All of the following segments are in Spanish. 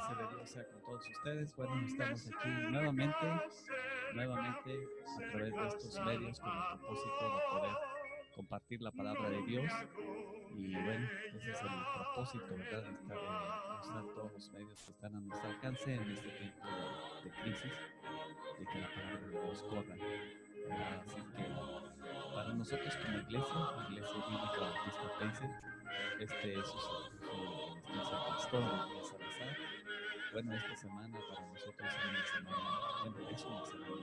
gracia de Dios sea con todos ustedes. Bueno, estamos aquí nuevamente a través de estos medios con el propósito de poder compartir la palabra de Dios. Y bueno, ese es el propósito, ¿verdad? De usar todos los medios que están a nuestro alcance en este tiempo de crisis, de que la palabra de Dios corra. Así que para nosotros como Iglesia Bíblica Bautista Paiser, este es el pastor Elías Salazar. Bueno, esta semana para nosotros es una semana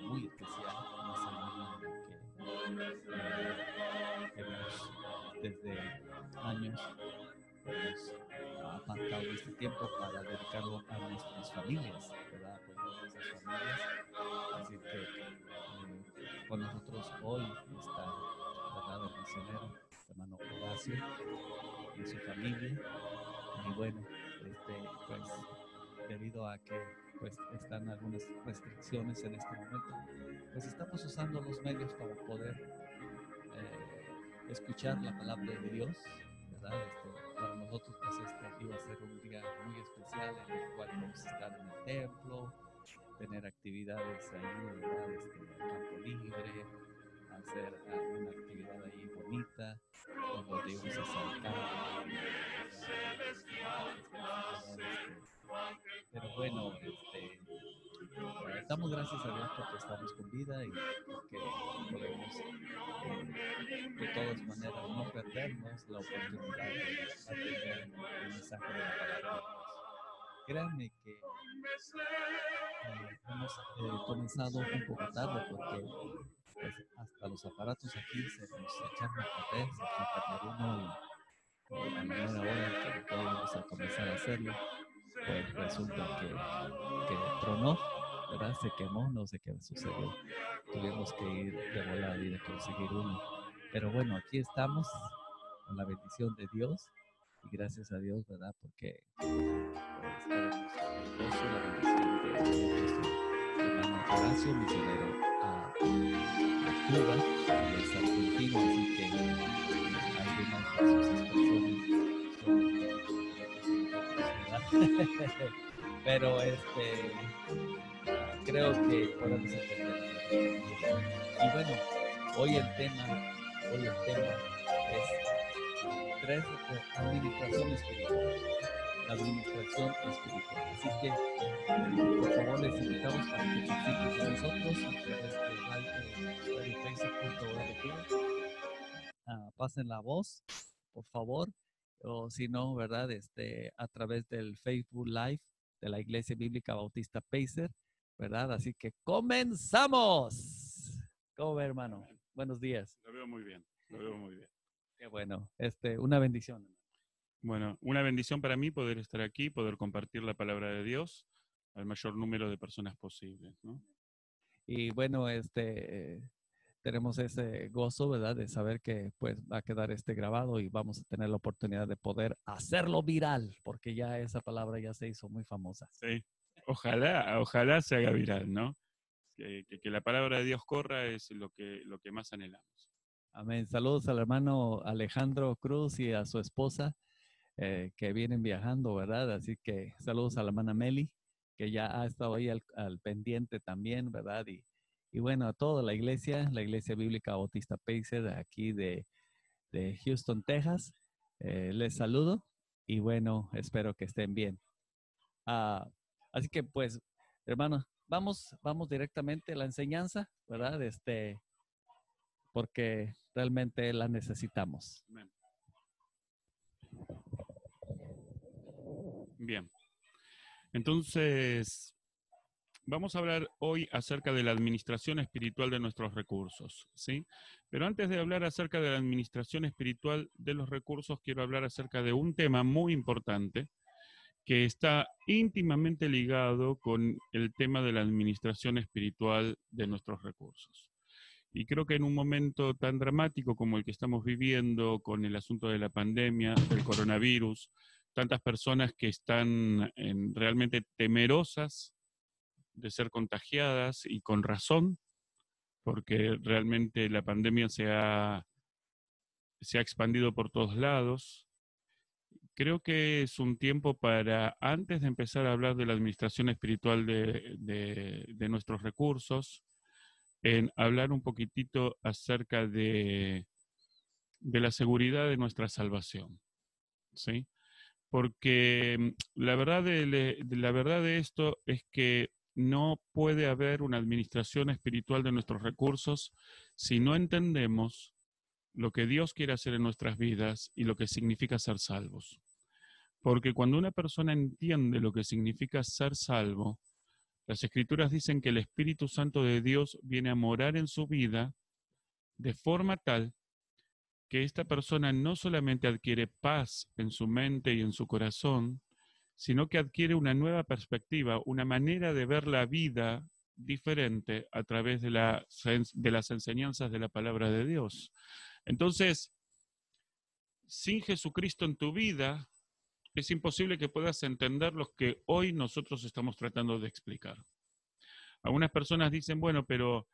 muy especial, una semana en la que hemos desde años hemos apartado este tiempo para dedicarlo a nuestras familias, ¿verdad? Apoyar a nuestras familias. Así que con nosotros hoy está, ¿verdad?, el misionero, hermano Horacio y su familia. Y bueno, pues debido a que pues están algunas restricciones en este momento, pues estamos usando los medios para poder escuchar la palabra de Dios, ¿verdad? Para nosotros pues iba a ser un día muy especial en el cual vamos a estar en el templo, tener actividades ahí, ¿verdad? Campo libre, hacer alguna actividad ahí bonita, donde íbamos a saltar, pero bueno, damos gracias a Dios porque estamos con vida y porque podemos de todas maneras no perdernos la oportunidad de atender el mensaje de la palabra de Dios. Créanme que hemos comenzado un poco tarde porque pues, hasta los aparatos aquí se nos echaron a perder, se echó a perder uno y a la mera hora que íbamos a comenzar a hacerlo, pues resulta que tronó, ¿verdad? Se quemó, no sé qué sucedió. Tuvimos que ir de volada y de conseguir uno. Pero bueno, aquí estamos con la bendición de Dios y gracias a Dios, ¿verdad? Porque pues tenemos el gozo, la bendición de nuestro hermano Horacio, misionero a Cuba, y es argentino, así que algunas de sus expresiones son un poquito diferentes, ¿verdad? Pero creo que podemos entender. Y bueno, hoy el tema es administración espiritual. La administración espiritual. Así que, por favor, les invitamos para que participen con nosotros a través de radiofacer.org. Pasen la voz, por favor, o si no, ¿verdad? A través del Facebook Live de la Iglesia Bíblica Bautista Paiser, ¿verdad? Así que comenzamos. ¿Cómo ve, hermano? Buenos días. Lo veo muy bien, lo veo muy bien. Qué bueno. Una bendición. Bueno, una bendición para mí poder estar aquí, poder compartir la palabra de Dios al mayor número de personas posible, ¿no? Y bueno, tenemos ese gozo, ¿verdad? De saber que pues va a quedar grabado y vamos a tener la oportunidad de poder hacerlo viral, porque ya esa palabra ya se hizo muy famosa. Sí, ojalá se haga viral, ¿no? Que la palabra de Dios corra es lo que más anhelamos. Amén. Saludos al hermano Alejandro Cruz y a su esposa que vienen viajando, ¿verdad? Así que saludos a la hermana Meli, que ya ha estado ahí al pendiente también, ¿verdad? Y bueno, a toda la iglesia bíblica Bautista Paiser de aquí de Houston, Texas. Les saludo y bueno, espero que estén bien. Así que pues, hermanos, vamos directamente a la enseñanza, ¿verdad? Porque realmente la necesitamos. Amén. Bien. Entonces, vamos a hablar hoy acerca de la administración espiritual de nuestros recursos, ¿sí? Pero antes de hablar acerca de la administración espiritual de los recursos, quiero hablar acerca de un tema muy importante que está íntimamente ligado con el tema de la administración espiritual de nuestros recursos. Y creo que en un momento tan dramático como el que estamos viviendo con el asunto de la pandemia, del coronavirus, tantas personas que están realmente temerosas de ser contagiadas y con razón, porque realmente la pandemia se ha expandido por todos lados. creo que es un tiempo para, antes de empezar a hablar de la administración espiritual de nuestros recursos, en hablar un poquitito acerca de la seguridad de nuestra salvación, ¿sí? Porque la verdad de esto es que no puede haber una administración espiritual de nuestros recursos si no entendemos lo que Dios quiere hacer en nuestras vidas y lo que significa ser salvos. Porque cuando una persona entiende lo que significa ser salvo, las Escrituras dicen que el Espíritu Santo de Dios viene a morar en su vida de forma tal que esta persona no solamente adquiere paz en su mente y en su corazón, sino que adquiere una nueva perspectiva, una manera de ver la vida diferente a través de las enseñanzas de la palabra de Dios. Entonces, sin Jesucristo en tu vida, es imposible que puedas entender lo que hoy nosotros estamos tratando de explicar. Algunas personas dicen, bueno, pero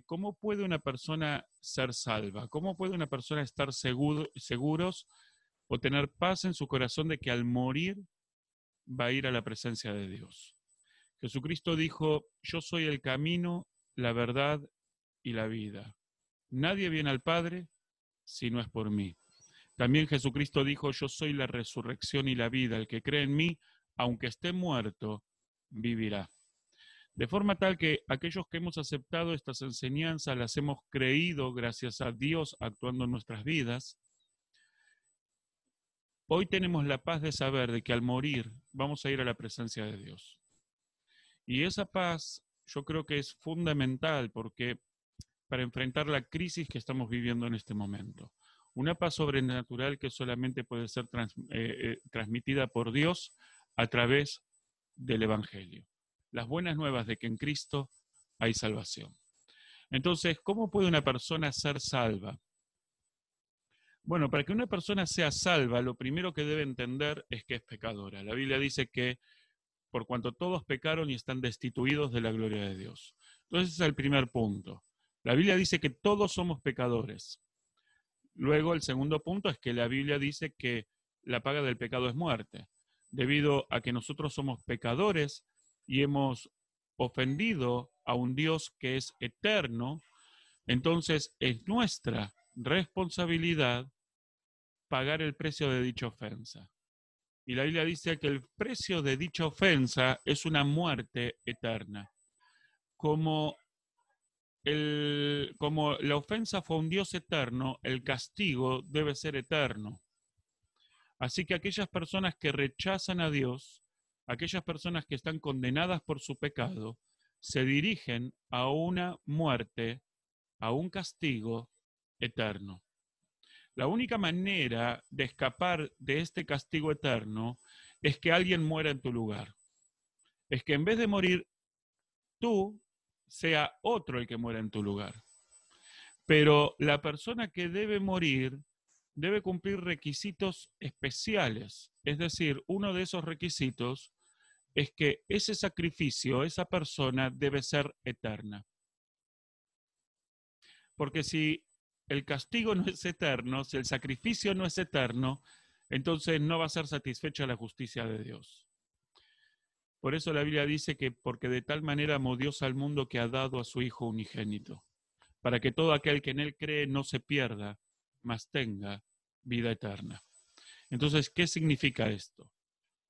¿cómo puede una persona ser salva? ¿Cómo puede una persona estar seguros o tener paz en su corazón de que al morir va a ir a la presencia de Dios? Jesucristo dijo, yo soy el camino, la verdad y la vida. Nadie viene al Padre si no es por mí. También Jesucristo dijo, yo soy la resurrección y la vida. El que cree en mí, aunque esté muerto, vivirá. De forma tal que aquellos que hemos aceptado estas enseñanzas, las hemos creído gracias a Dios actuando en nuestras vidas, hoy tenemos la paz de saber de que al morir vamos a ir a la presencia de Dios. Y esa paz yo creo que es fundamental porque para enfrentar la crisis que estamos viviendo en este momento. Una paz sobrenatural que solamente puede ser transmitida por Dios a través del Evangelio. Las buenas nuevas de que en Cristo hay salvación. Entonces, ¿cómo puede una persona ser salva? Bueno, para que una persona sea salva, lo primero que debe entender es que es pecadora. La Biblia dice que por cuanto todos pecaron y están destituidos de la gloria de Dios. Entonces, ese es el primer punto. La Biblia dice que todos somos pecadores. Luego, el segundo punto es que la Biblia dice que la paga del pecado es muerte. Debido a que nosotros somos pecadores y hemos ofendido a un Dios que es eterno, entonces es nuestra responsabilidad pagar el precio de dicha ofensa. Y la Biblia dice que el precio de dicha ofensa es una muerte eterna. Como la ofensa fue un Dios eterno, el castigo debe ser eterno. Así que aquellas personas que rechazan a Dios, aquellas personas que están condenadas por su pecado, se dirigen a una muerte, a un castigo eterno. La única manera de escapar de este castigo eterno es que alguien muera en tu lugar. Es que en vez de morir tú, sea otro el que muera en tu lugar. Pero la persona que debe morir debe cumplir requisitos especiales. Es decir, uno de esos requisitos es que ese sacrificio, esa persona debe ser eterna. Porque si el castigo no es eterno, si el sacrificio no es eterno, entonces no va a ser satisfecha la justicia de Dios. Por eso la Biblia dice que porque de tal manera amó Dios al mundo que ha dado a su Hijo unigénito, para que todo aquel que en Él cree no se pierda, mas tenga vida eterna. Entonces, ¿qué significa esto?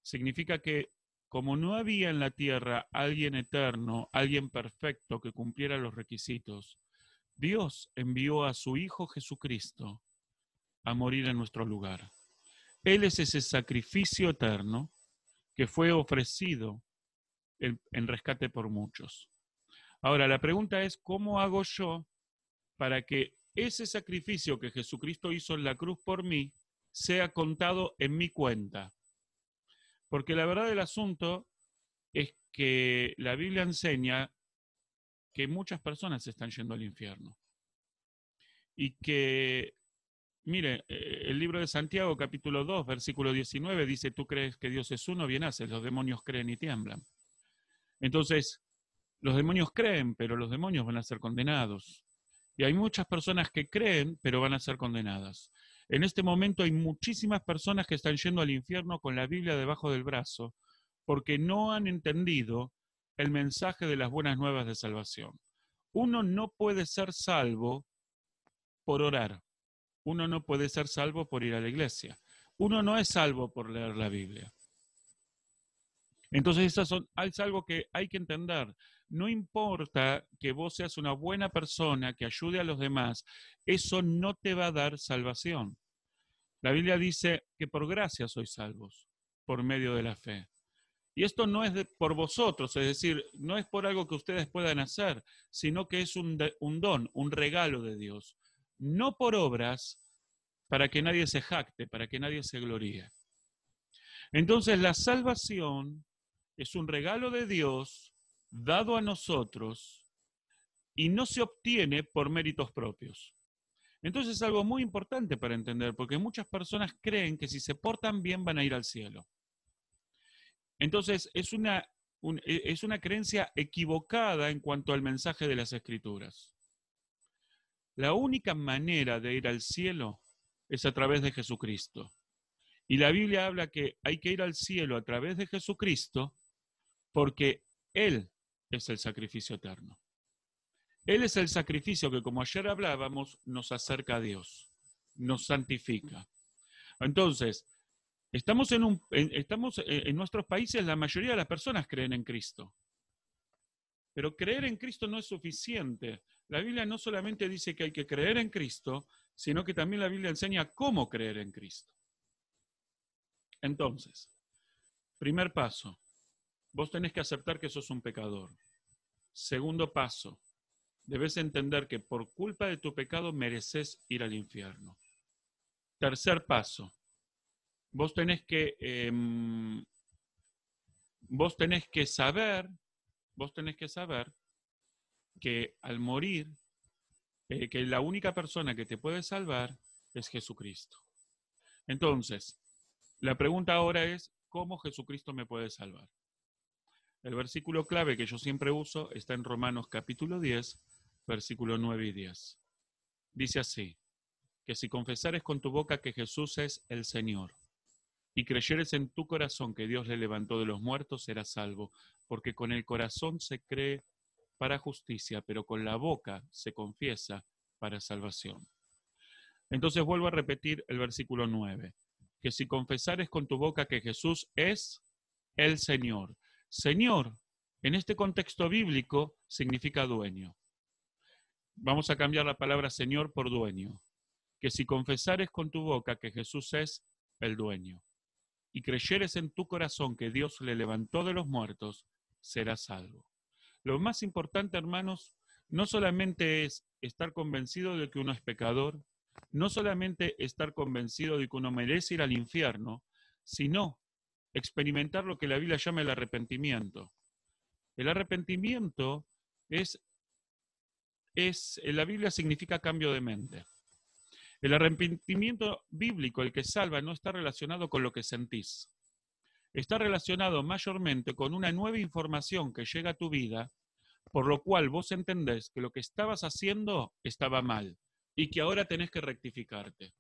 Significa que como no había en la tierra alguien eterno, alguien perfecto que cumpliera los requisitos, Dios envió a su Hijo Jesucristo a morir en nuestro lugar. Él es ese sacrificio eterno que fue ofrecido en rescate por muchos. Ahora, la pregunta es, ¿cómo hago yo para que ese sacrificio que Jesucristo hizo en la cruz por mí sea contado en mi cuenta? Porque la verdad del asunto es que la Biblia enseña que muchas personas se están yendo al infierno. Y que, mire, el libro de Santiago, capítulo 2, versículo 19, dice, tú crees que Dios es uno, bien haces, los demonios creen y tiemblan. Entonces, los demonios creen, pero los demonios van a ser condenados. Y hay muchas personas que creen, pero van a ser condenadas. En este momento hay muchísimas personas que están yendo al infierno con la Biblia debajo del brazo porque no han entendido el mensaje de las buenas nuevas de salvación. Uno no puede ser salvo por orar. Uno no puede ser salvo por ir a la iglesia. Uno no es salvo por leer la Biblia. Entonces es algo que hay que entender. No importa que vos seas una buena persona, que ayude a los demás, eso no te va a dar salvación. La Biblia dice que por gracia sois salvos, por medio de la fe. Y esto no es por vosotros, es decir, no es por algo que ustedes puedan hacer, sino que es un don, un regalo de Dios. No por obras, para que nadie se jacte, para que nadie se gloríe. Entonces la salvación es un regalo de Dios dado a nosotros y no se obtiene por méritos propios. Entonces es algo muy importante para entender, porque muchas personas creen que si se portan bien van a ir al cielo. Entonces es una creencia equivocada en cuanto al mensaje de las Escrituras. La única manera de ir al cielo es a través de Jesucristo. Y la Biblia habla que hay que ir al cielo a través de Jesucristo porque Él es el sacrificio eterno. Él es el sacrificio que, como ayer hablábamos, nos acerca a Dios, nos santifica. Entonces, estamos en nuestros países, la mayoría de las personas creen en Cristo. Pero creer en Cristo no es suficiente. La Biblia no solamente dice que hay que creer en Cristo, sino que también la Biblia enseña cómo creer en Cristo. Entonces, primer paso, vos tenés que aceptar que sos un pecador. Segundo paso, debes entender que por culpa de tu pecado mereces ir al infierno. Tercer paso, vos tenés que saber que al morir, que la única persona que te puede salvar es Jesucristo. Entonces, la pregunta ahora es, ¿cómo Jesucristo me puede salvar? El versículo clave que yo siempre uso está en Romanos capítulo 10, versículo 9 y 10. Dice así, que si confesares con tu boca que Jesús es el Señor y creyeres en tu corazón que Dios le levantó de los muertos, serás salvo, porque con el corazón se cree para justicia, pero con la boca se confiesa para salvación. Entonces vuelvo a repetir el versículo 9, que si confesares con tu boca que Jesús es el Señor. Señor, en este contexto bíblico, significa dueño. Vamos a cambiar la palabra Señor por dueño. Que si confesares con tu boca que Jesús es el dueño y creyeres en tu corazón que Dios le levantó de los muertos, serás salvo. Lo más importante, hermanos, no solamente es estar convencido de que uno es pecador, no solamente estar convencido de que uno merece ir al infierno, sino experimentar lo que la Biblia llama el arrepentimiento. El arrepentimiento la Biblia significa cambio de mente. El arrepentimiento bíblico, el que salva, no está relacionado con lo que sentís. Está relacionado mayormente con una nueva información que llega a tu vida, por lo cual vos entendés que lo que estabas haciendo estaba mal y que ahora tenés que rectificarte.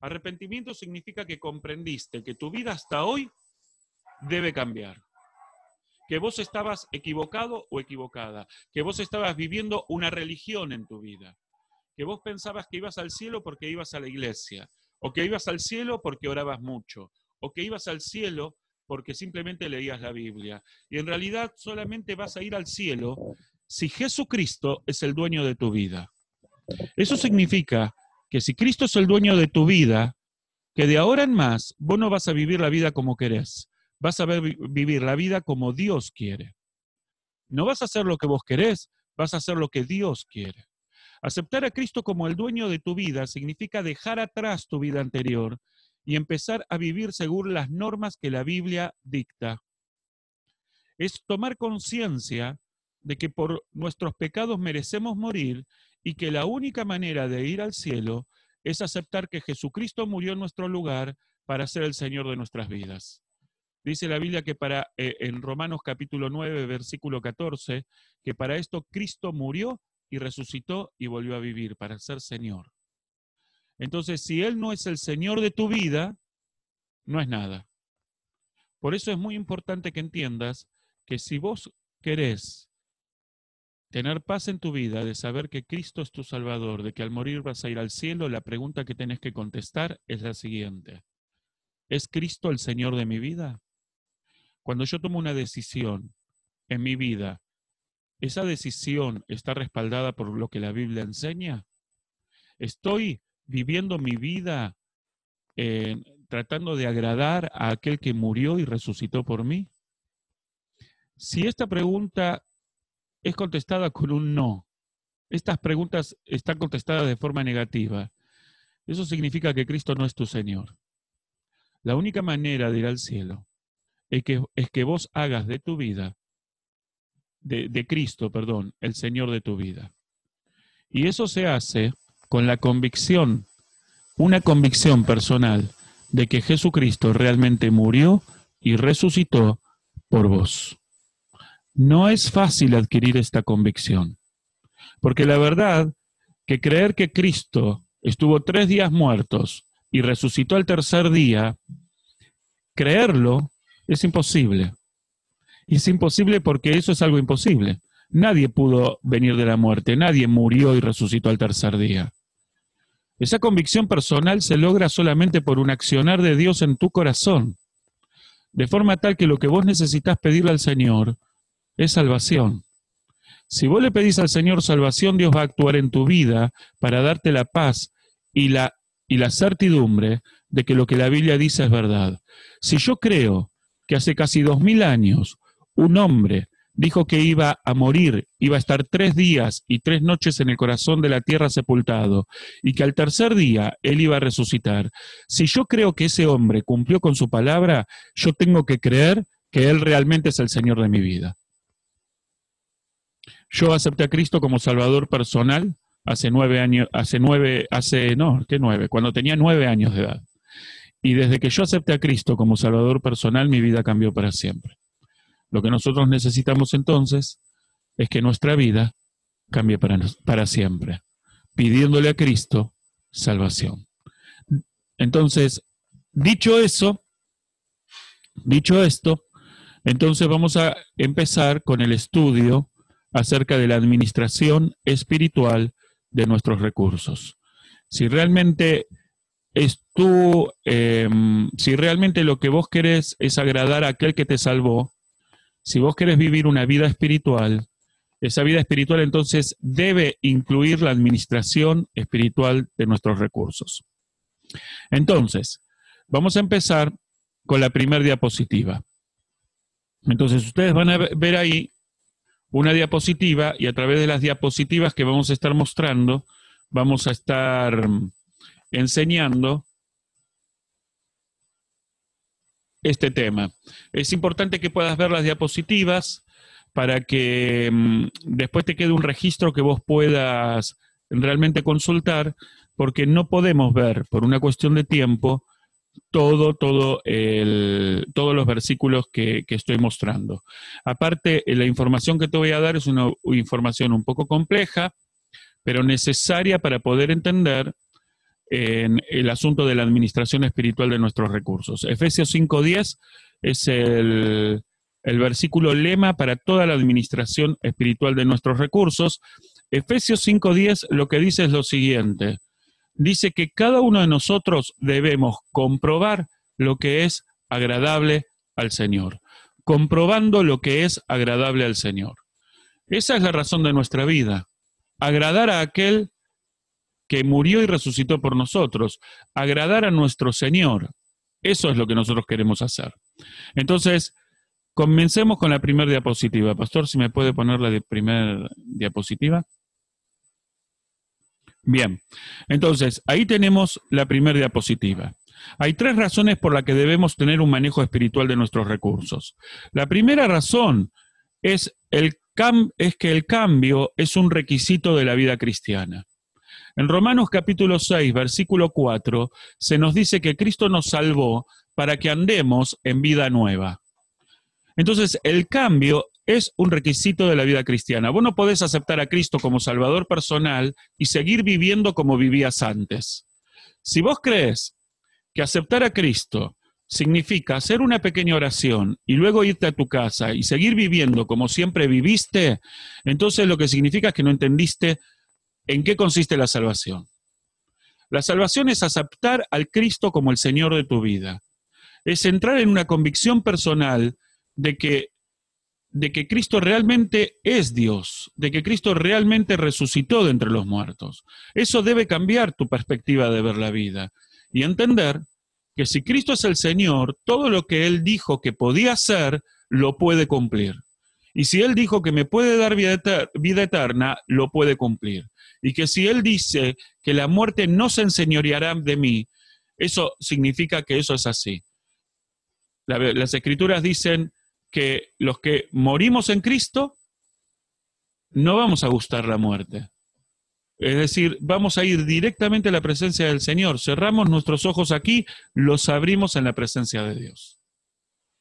Arrepentimiento significa que comprendiste que tu vida hasta hoy debe cambiar. Que vos estabas equivocado o equivocada. Que vos estabas viviendo una religión en tu vida. Que vos pensabas que ibas al cielo porque ibas a la iglesia. O que ibas al cielo porque orabas mucho. O que ibas al cielo porque simplemente leías la Biblia. Y en realidad solamente vas a ir al cielo si Jesucristo es el dueño de tu vida. Eso significa que si Cristo es el dueño de tu vida, que de ahora en más vos no vas a vivir la vida como querés. Vas a vivir la vida como Dios quiere. No vas a hacer lo que vos querés, vas a hacer lo que Dios quiere. Aceptar a Cristo como el dueño de tu vida significa dejar atrás tu vida anterior y empezar a vivir según las normas que la Biblia dicta. Es tomar conciencia de que por nuestros pecados merecemos morir y que la única manera de ir al cielo es aceptar que Jesucristo murió en nuestro lugar para ser el Señor de nuestras vidas. Dice la Biblia que en Romanos capítulo 9, versículo 14, que para esto Cristo murió y resucitó y volvió a vivir, para ser Señor. Entonces, si Él no es el Señor de tu vida, no es nada. Por eso es muy importante que entiendas que si vos querés tener paz en tu vida, de saber que Cristo es tu Salvador, de que al morir vas a ir al cielo, la pregunta que tenés que contestar es la siguiente. ¿Es Cristo el Señor de mi vida? Cuando yo tomo una decisión en mi vida, ¿esa decisión está respaldada por lo que la Biblia enseña? ¿Estoy viviendo mi vida tratando de agradar a aquel que murió y resucitó por mí? Si esta pregunta es contestada con un no, estas preguntas están contestadas de forma negativa, eso significa que Cristo no es tu Señor. La única manera de ir al cielo es que vos hagas de tu vida, de Cristo, perdón, el Señor de tu vida. Y eso se hace con la convicción, una convicción personal de que Jesucristo realmente murió y resucitó por vos. No es fácil adquirir esta convicción, porque la verdad que creer que Cristo estuvo 3 días muertos y resucitó al tercer día, creerlo es imposible. Y es imposible porque eso es algo imposible. Nadie pudo venir de la muerte, nadie murió y resucitó al tercer día. Esa convicción personal se logra solamente por un accionar de Dios en tu corazón, de forma tal que lo que vos necesitas pedirle al Señor es salvación. Si vos le pedís al Señor salvación, Dios va a actuar en tu vida para darte la paz y la certidumbre de que lo que la Biblia dice es verdad. Si yo creo que hace casi 2000 años un hombre dijo que iba a morir, iba a estar 3 días y 3 noches en el corazón de la tierra sepultado, y que al tercer día él iba a resucitar, si yo creo que ese hombre cumplió con su palabra, yo tengo que creer que él realmente es el Señor de mi vida. Yo acepté a Cristo como Salvador personal cuando tenía 9 años de edad. Y desde que yo acepté a Cristo como Salvador personal, mi vida cambió para siempre. Lo que nosotros necesitamos entonces es que nuestra vida cambie para siempre, pidiéndole a Cristo salvación. Entonces, dicho esto, entonces vamos a empezar con el estudio acerca de la administración espiritual de nuestros recursos. Si realmente si realmente lo que vos querés es agradar a aquel que te salvó, si vos querés vivir una vida espiritual, esa vida espiritual entonces debe incluir la administración espiritual de nuestros recursos. Entonces, vamos a empezar con la primera diapositiva. Entonces, ustedes van a ver ahí una diapositiva y a través de las diapositivas que vamos a estar mostrando, vamos a estar enseñando este tema. Es importante que puedas ver las diapositivas para que después te quede un registro que vos puedas realmente consultar, porque no podemos ver, por una cuestión de tiempo, todos los versículos que estoy mostrando. Aparte, la información que te voy a dar es una información un poco compleja, pero necesaria para poder entender en el asunto de la administración espiritual de nuestros recursos. Efesios 5:10 es el versículo lema para toda la administración espiritual de nuestros recursos. Efesios 5:10 lo que dice es lo siguiente. Dice que cada uno de nosotros debemos comprobar lo que es agradable al Señor. Comprobando lo que es agradable al Señor. Esa es la razón de nuestra vida. Agradar a aquel que murió y resucitó por nosotros, agradar a nuestro Señor. Eso es lo que nosotros queremos hacer. Entonces, comencemos con la primera diapositiva. Pastor, si me puede poner la primera diapositiva. Bien, entonces, ahí tenemos la primera diapositiva. Hay 3 razones por las que debemos tener un manejo espiritual de nuestros recursos. La primera razón es que el cambio es un requisito de la vida cristiana. En Romanos capítulo 6, versículo 4, se nos dice que Cristo nos salvó para que andemos en vida nueva. Entonces, el cambio es un requisito de la vida cristiana. Vos no podés aceptar a Cristo como Salvador personal y seguir viviendo como vivías antes. Si vos crees que aceptar a Cristo significa hacer una pequeña oración y luego irte a tu casa y seguir viviendo como siempre viviste, entonces lo que significa es que no entendiste en qué consiste la salvación. La salvación es aceptar al Cristo como el Señor de tu vida. Es entrar en una convicción personal de que Cristo realmente es Dios, de que Cristo realmente resucitó de entre los muertos. Eso debe cambiar tu perspectiva de ver la vida y entender que si Cristo es el Señor, todo lo que Él dijo que podía hacer, lo puede cumplir. Y si Él dijo que me puede dar vida eterna, lo puede cumplir. Y que si Él dice que la muerte no se enseñoreará de mí, eso significa que eso es así. Las Escrituras dicen que los que morimos en Cristo no vamos a gustar la muerte. Es decir, vamos a ir directamente a la presencia del Señor. Cerramos nuestros ojos aquí, los abrimos en la presencia de Dios.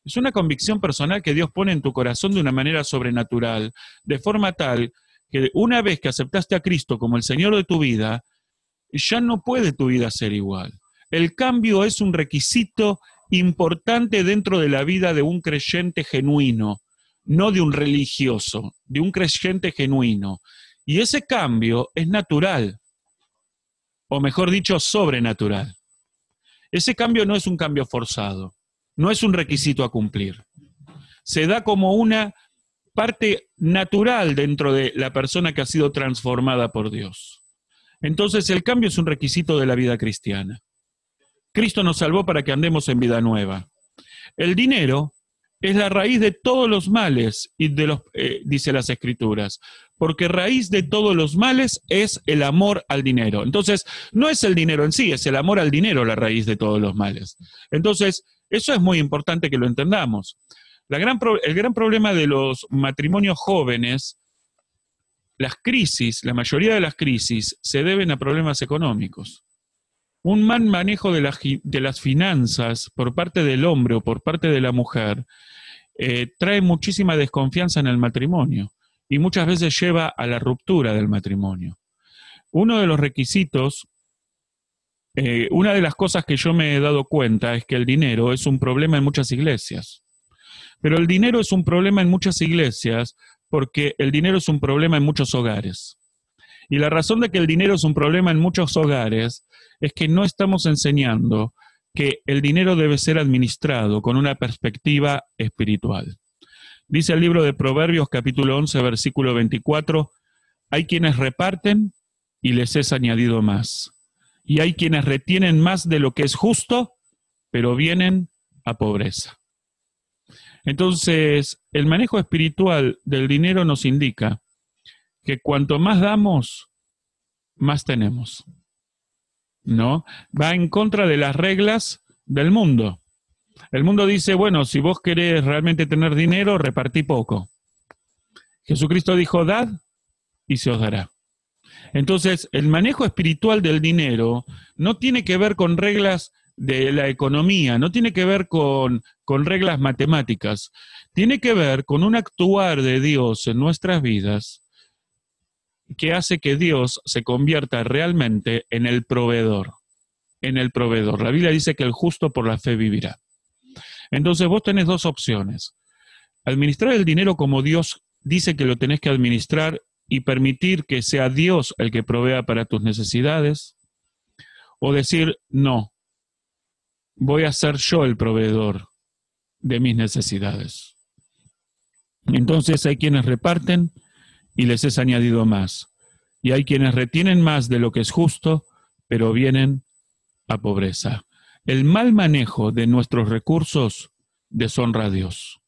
Es una convicción personal que Dios pone en tu corazón de una manera sobrenatural, de forma tal que una vez que aceptaste a Cristo como el Señor de tu vida, ya no puede tu vida ser igual. El cambio es un requisito importante dentro de la vida de un creyente genuino, no de un religioso, de un creyente genuino. Y ese cambio es natural, o mejor dicho, sobrenatural. Ese cambio no es un cambio forzado, no es un requisito a cumplir. Se da como una parte natural dentro de la persona que ha sido transformada por Dios. Entonces el cambio es un requisito de la vida cristiana. Cristo nos salvó para que andemos en vida nueva. El dinero es la raíz de todos los males, y dice las Escrituras, porque raíz de todos los males es el amor al dinero. Entonces, no es el dinero en sí, es el amor al dinero la raíz de todos los males. Entonces, eso es muy importante que lo entendamos. El gran problema de los matrimonios jóvenes, las crisis, la mayoría de las crisis, se deben a problemas económicos. Un mal manejo de las finanzas por parte del hombre o por parte de la mujer trae muchísima desconfianza en el matrimonio y muchas veces lleva a la ruptura del matrimonio. Uno de los requisitos, una de las cosas que yo me he dado cuenta es que el dinero es un problema en muchas iglesias. Pero el dinero es un problema en muchas iglesias porque el dinero es un problema en muchos hogares. Y la razón de que el dinero es un problema en muchos hogares es que no estamos enseñando que el dinero debe ser administrado con una perspectiva espiritual. Dice el libro de Proverbios, capítulo 11, versículo 24, hay quienes reparten y les es añadido más. Y hay quienes retienen más de lo que es justo, pero vienen a pobreza. Entonces, el manejo espiritual del dinero nos indica que cuanto más damos, más tenemos, ¿no? Va en contra de las reglas del mundo. El mundo dice, bueno, si vos querés realmente tener dinero, repartí poco. Jesucristo dijo, dad y se os dará. Entonces, el manejo espiritual del dinero no tiene que ver con reglas de la economía, no tiene que ver con reglas matemáticas, tiene que ver con un actuar de Dios en nuestras vidas que hace que Dios se convierta realmente en el proveedor. En el proveedor. La Biblia dice que el justo por la fe vivirá. Entonces vos tenés dos opciones. Administrar el dinero como Dios dice que lo tenés que administrar y permitir que sea Dios el que provea para tus necesidades, o decir, no, voy a ser yo el proveedor de mis necesidades. Entonces hay quienes reparten y les es añadido más. Y hay quienes retienen más de lo que es justo, pero vienen a pobreza. El mal manejo de nuestros recursos deshonra a Dios.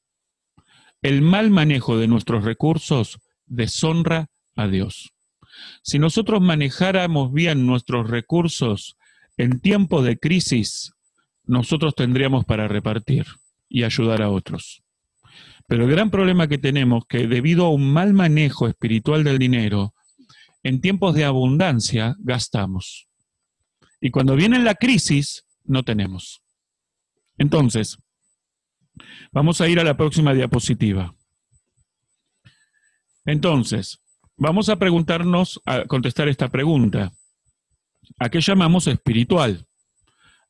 El mal manejo de nuestros recursos deshonra a Dios. Si nosotros manejáramos bien nuestros recursos en tiempos de crisis, nosotros tendríamos para repartir y ayudar a otros. Pero el gran problema que tenemos es que debido a un mal manejo espiritual del dinero, en tiempos de abundancia gastamos. Y cuando viene la crisis, no tenemos. Entonces, vamos a ir a la próxima diapositiva. Entonces, vamos a contestar esta pregunta. ¿A qué llamamos espiritual?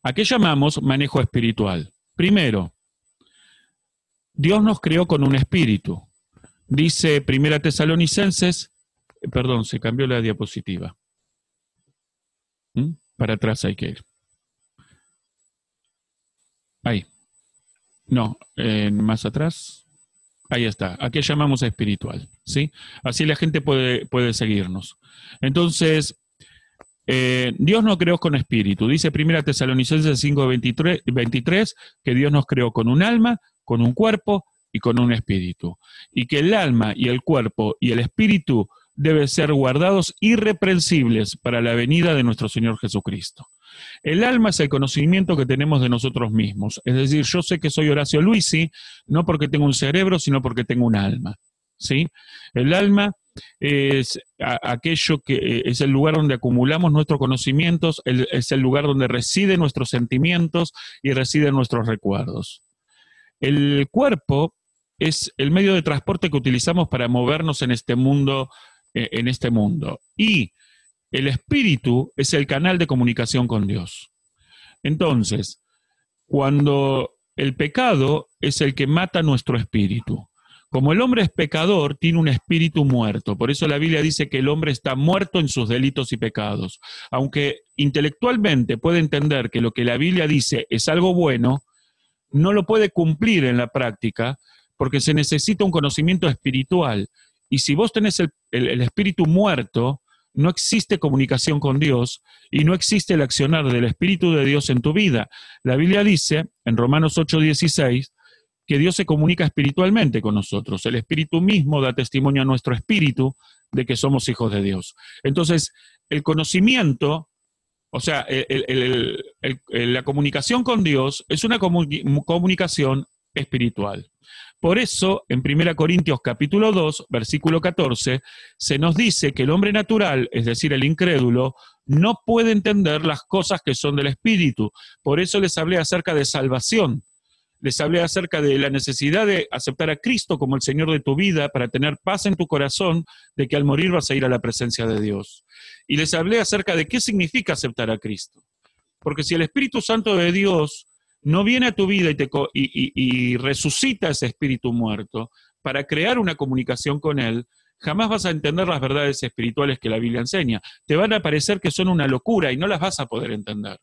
¿A qué llamamos manejo espiritual? Primero, Dios nos creó con un espíritu. Dice 1 Tesalonicenses, perdón, se cambió la diapositiva. Para atrás hay que ir. Ahí. No, más atrás. Ahí está. ¿A qué llamamos espiritual? ¿Sí? Así la gente puede seguirnos. Entonces, Dios nos creó con espíritu. Dice 1 Tesalonicenses 5:23 que Dios nos creó con un alma, con un cuerpo y con un espíritu. Y que el alma y el cuerpo y el espíritu deben ser guardados irreprensibles para la venida de nuestro Señor Jesucristo. El alma es el conocimiento que tenemos de nosotros mismos. Es decir, yo sé que soy Horacio Luisi, no porque tengo un cerebro, sino porque tengo un alma. ¿Sí? El alma es aquello que es el lugar donde acumulamos nuestros conocimientos, es el lugar donde residen nuestros sentimientos y residen nuestros recuerdos. El cuerpo es el medio de transporte que utilizamos para movernos en este mundo, y el espíritu es el canal de comunicación con Dios. Entonces, cuando el pecado es el que mata nuestro espíritu. Como el hombre es pecador, tiene un espíritu muerto. Por eso la Biblia dice que el hombre está muerto en sus delitos y pecados. Aunque intelectualmente puede entender que lo que la Biblia dice es algo bueno, no lo puede cumplir en la práctica porque se necesita un conocimiento espiritual. Y si vos tenés el espíritu muerto, no existe comunicación con Dios y no existe el accionar del Espíritu de Dios en tu vida. La Biblia dice, en Romanos 8:16, que Dios se comunica espiritualmente con nosotros. El Espíritu mismo da testimonio a nuestro espíritu de que somos hijos de Dios. Entonces, el conocimiento, o sea, la comunicación con Dios es una comunicación espiritual. Por eso, en 1 Corintios capítulo 2, versículo 14, se nos dice que el hombre natural, es decir, el incrédulo, no puede entender las cosas que son del Espíritu. Por eso les hablé acerca de salvación. Les hablé acerca de la necesidad de aceptar a Cristo como el Señor de tu vida para tener paz en tu corazón de que al morir vas a ir a la presencia de Dios. Y les hablé acerca de qué significa aceptar a Cristo. Porque si el Espíritu Santo de Dios no viene a tu vida y resucita ese espíritu muerto para crear una comunicación con Él, jamás vas a entender las verdades espirituales que la Biblia enseña. Te van a parecer que son una locura y no las vas a poder entender.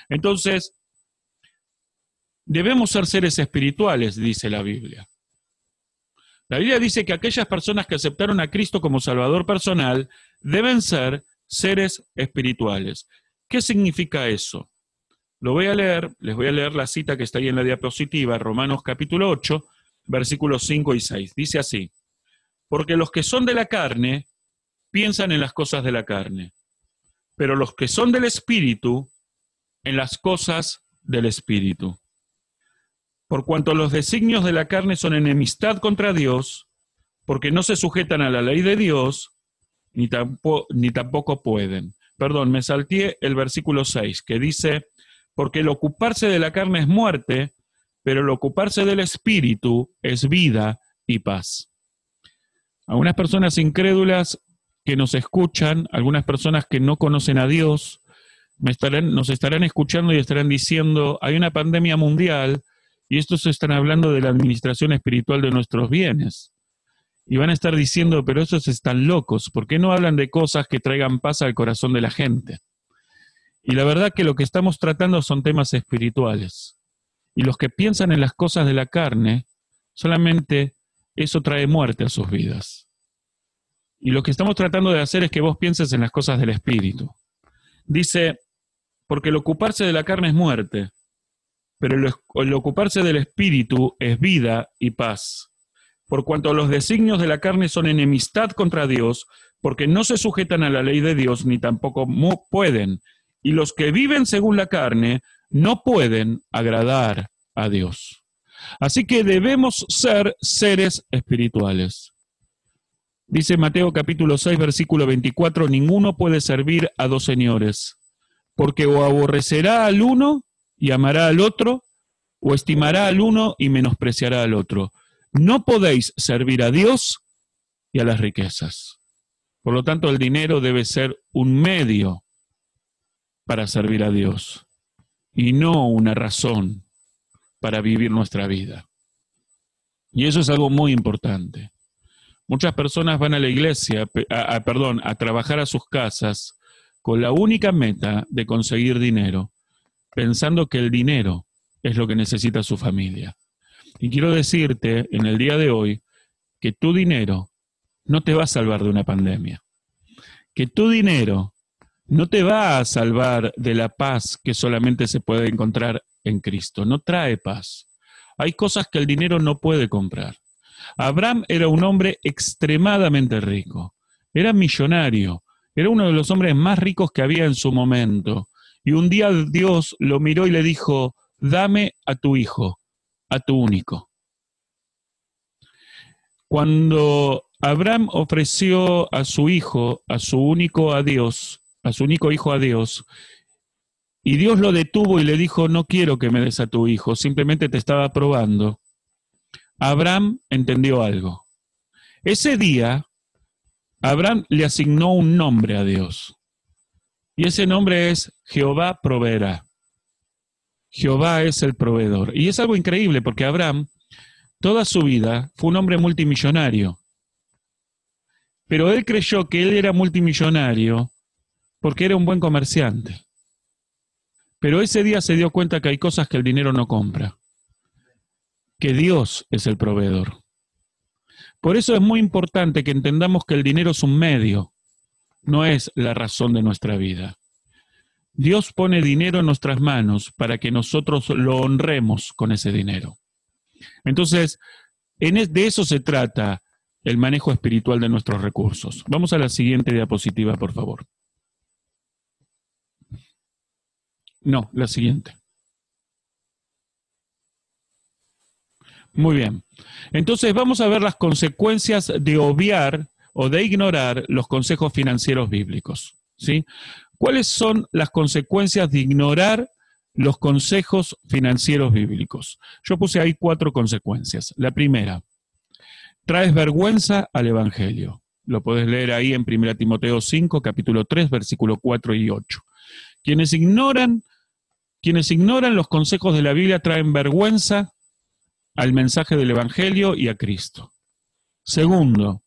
Entonces, debemos ser seres espirituales, dice la Biblia. La Biblia dice que aquellas personas que aceptaron a Cristo como Salvador personal deben ser seres espirituales. ¿Qué significa eso? Lo voy a leer, les voy a leer la cita que está ahí en la diapositiva, Romanos capítulo 8, versículos 5 y 6. Dice así: porque los que son de la carne piensan en las cosas de la carne, pero los que son del Espíritu, en las cosas del Espíritu. Por cuanto los designios de la carne son enemistad contra Dios, porque no se sujetan a la ley de Dios, ni tampoco pueden. Perdón, me salté el versículo 6, que dice: porque el ocuparse de la carne es muerte, pero el ocuparse del Espíritu es vida y paz. Algunas personas incrédulas que nos escuchan, algunas personas que no conocen a Dios, nos estarán escuchando y estarán diciendo: hay una pandemia mundial y estos están hablando de la administración espiritual de nuestros bienes. Y van a estar diciendo: pero esos están locos, ¿por qué no hablan de cosas que traigan paz al corazón de la gente? Y la verdad que lo que estamos tratando son temas espirituales. Y los que piensan en las cosas de la carne, solamente eso trae muerte a sus vidas. Y lo que estamos tratando de hacer es que vos pienses en las cosas del Espíritu. Dice: porque el ocuparse de la carne es muerte, pero el ocuparse del Espíritu es vida y paz. Por cuanto los designios de la carne son enemistad contra Dios, porque no se sujetan a la ley de Dios, ni tampoco pueden. Y los que viven según la carne no pueden agradar a Dios. Así que debemos ser seres espirituales. Dice Mateo capítulo 6, versículo 24, ninguno puede servir a dos señores, porque o aborrecerá al uno y amará al otro, o estimará al uno y menospreciará al otro. No podéis servir a Dios y a las riquezas. Por lo tanto, el dinero debe ser un medio para servir a Dios. y no una razón para vivir nuestra vida. Y eso es algo muy importante. Muchas personas van a la iglesia, a trabajar a sus casas con la única meta de conseguir dinero, pensando que el dinero es lo que necesita su familia. Y quiero decirte en el día de hoy que tu dinero no te va a salvar de una pandemia, que tu dinero no te va a salvar de la paz que solamente se puede encontrar en Cristo. No trae paz. Hay cosas que el dinero no puede comprar. Abraham era un hombre extremadamente rico. Era millonario. Era uno de los hombres más ricos que había en su momento. Y un día Dios lo miró y le dijo, dame a tu hijo, a tu único. Cuando Abraham ofreció a su hijo, a su único hijo a Dios, y Dios lo detuvo y le dijo, no quiero que me des a tu hijo, simplemente te estaba probando. Abraham entendió algo. Ese día, Abraham le asignó un nombre a Dios. Y ese nombre es Jehová proveerá. Jehová es el proveedor. Y es algo increíble porque Abraham, toda su vida, fue un hombre multimillonario. Pero él creyó que él era multimillonario porque era un buen comerciante. Pero ese día se dio cuenta que hay cosas que el dinero no compra. Que Dios es el proveedor. Por eso es muy importante que entendamos que el dinero es un medio, no es la razón de nuestra vida. Dios pone dinero en nuestras manos para que nosotros lo honremos con ese dinero. Entonces, de eso se trata el manejo espiritual de nuestros recursos. Vamos a la siguiente diapositiva, por favor. No, la siguiente. Muy bien. Entonces vamos a ver las consecuencias de obviar o de ignorar los consejos financieros bíblicos, ¿sí? ¿Cuáles son las consecuencias de ignorar los consejos financieros bíblicos? Yo puse ahí 4 consecuencias. La primera, traes vergüenza al Evangelio. Lo podés leer ahí en 1 Timoteo 5, capítulo 3, versículo 4 y 8. Quienes ignoran los consejos de la Biblia traen vergüenza al mensaje del Evangelio y a Cristo. Segundo,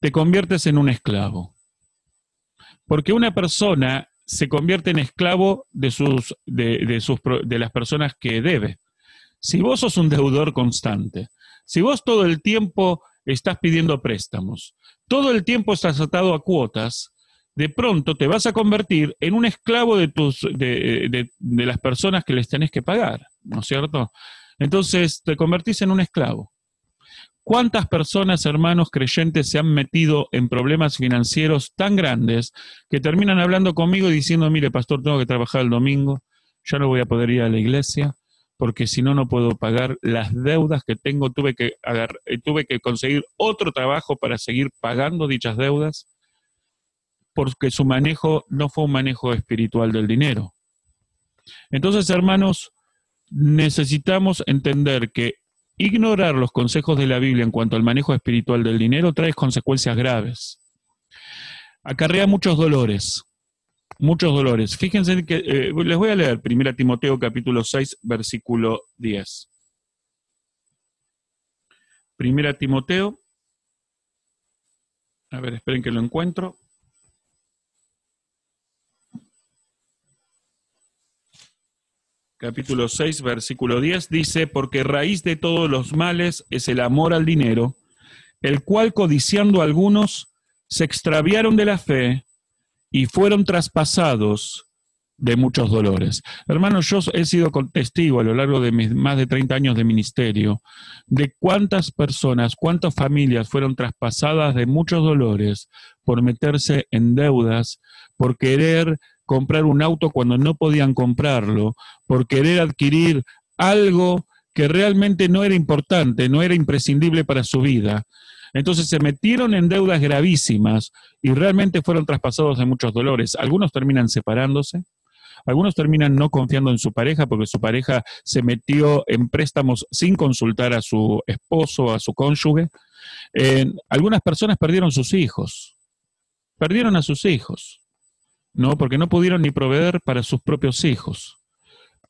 te conviertes en un esclavo. Porque una persona se convierte en esclavo de las personas que debe. Si vos sos un deudor constante, si vos todo el tiempo estás pidiendo préstamos, todo el tiempo estás atado a cuotas, de pronto te vas a convertir en un esclavo de las personas que les tenés que pagar, ¿no es cierto? Entonces te convertís en un esclavo. ¿Cuántas personas, hermanos creyentes, se han metido en problemas financieros tan grandes que terminan hablando conmigo y diciendo, mire, pastor, tengo que trabajar el domingo, ya no voy a poder ir a la iglesia, porque si no, no puedo pagar las deudas que tengo, tuve que conseguir otro trabajo para seguir pagando dichas deudas, porque su manejo no fue un manejo espiritual del dinero. Entonces, hermanos, necesitamos entender que ignorar los consejos de la Biblia en cuanto al manejo espiritual del dinero trae consecuencias graves. Acarrea muchos dolores. Muchos dolores. Fíjense que les voy a leer 1 Timoteo capítulo 6, versículo 10. 1 Timoteo. A ver, esperen que lo encuentro. Capítulo 6, versículo 10, dice, porque raíz de todos los males es el amor al dinero, el cual codiciando algunos se extraviaron de la fe y fueron traspasados de muchos dolores. Hermanos, yo he sido testigo a lo largo de mis más de 30 años de ministerio de cuántas personas, cuántas familias fueron traspasadas de muchos dolores por meterse en deudas, por querer comprar un auto cuando no podían comprarlo, por querer adquirir algo que realmente no era importante, no era imprescindible para su vida. Entonces se metieron en deudas gravísimas y realmente fueron traspasados de muchos dolores. Algunos terminan separándose, algunos terminan no confiando en su pareja porque su pareja se metió en préstamos sin consultar a su esposo, a su cónyuge. Algunas personas perdieron sus hijos, perdieron a sus hijos. No, porque no pudieron ni proveer para sus propios hijos.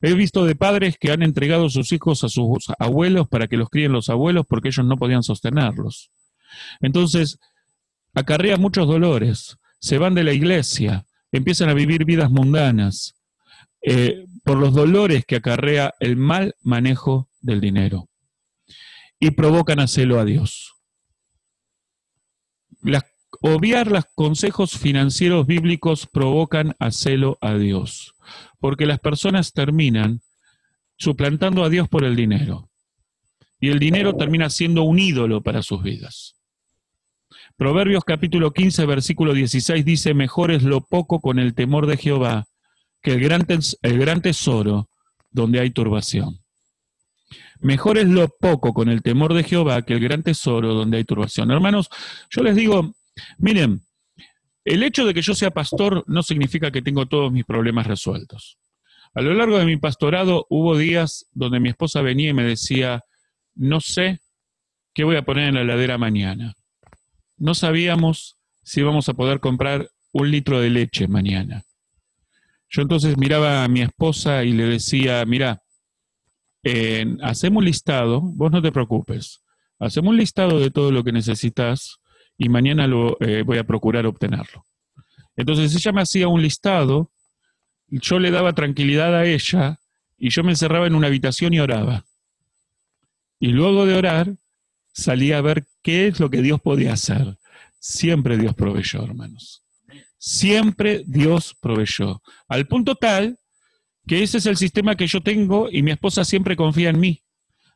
He visto de padres que han entregado sus hijos a sus abuelos para que los críen los abuelos porque ellos no podían sostenerlos. Entonces, acarrea muchos dolores, se van de la iglesia, empiezan a vivir vidas mundanas, por los dolores que acarrea el mal manejo del dinero, y provocan a celo a Dios. Obviar los consejos financieros bíblicos provocan a celo a Dios, porque las personas terminan suplantando a Dios por el dinero, y el dinero termina siendo un ídolo para sus vidas. Proverbios capítulo 15, versículo 16 dice: mejor es lo poco con el temor de Jehová que el gran tesoro donde hay turbación. Mejor es lo poco con el temor de Jehová que el gran tesoro donde hay turbación. Hermanos, yo les digo, miren, el hecho de que yo sea pastor no significa que tengo todos mis problemas resueltos. A lo largo de mi pastorado hubo días donde mi esposa venía y me decía: no sé qué voy a poner en la heladera mañana. No sabíamos si íbamos a poder comprar 1 litro de leche mañana. Yo entonces miraba a mi esposa y le decía: mira, hacemos un listado, vos no te preocupes, hacemos un listado de todo lo que necesitas y mañana voy a procurar obtenerlo. Entonces ella me hacía un listado, yo le daba tranquilidad a ella y yo me encerraba en una habitación y oraba. Y luego de orar, salía a ver qué es lo que Dios podía hacer. Siempre Dios proveyó, hermanos. Siempre Dios proveyó. Al punto tal que ese es el sistema que yo tengo y mi esposa siempre confía en mí.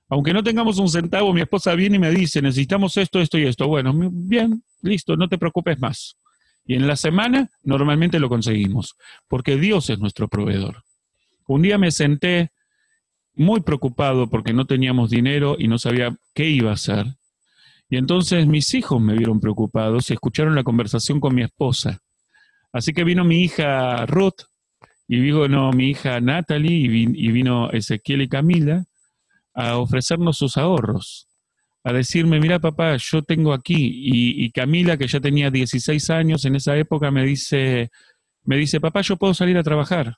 Aunque no tengamos un centavo, mi esposa viene y me dice: necesitamos esto, esto y esto. Bueno, bien, listo, no te preocupes más. Y en la semana normalmente lo conseguimos, porque Dios es nuestro proveedor. Un día me senté muy preocupado porque no teníamos dinero y no sabía qué iba a hacer. Y entonces mis hijos me vieron preocupados y escucharon la conversación con mi esposa. Así que vino mi hija Ruth, y vino mi hija Natalie, y vino Ezequiel y Camila a ofrecernos sus ahorros, a decirme: mira papá, yo tengo aquí, y Camila, que ya tenía 16 años en esa época, me dice: papá, yo puedo salir a trabajar.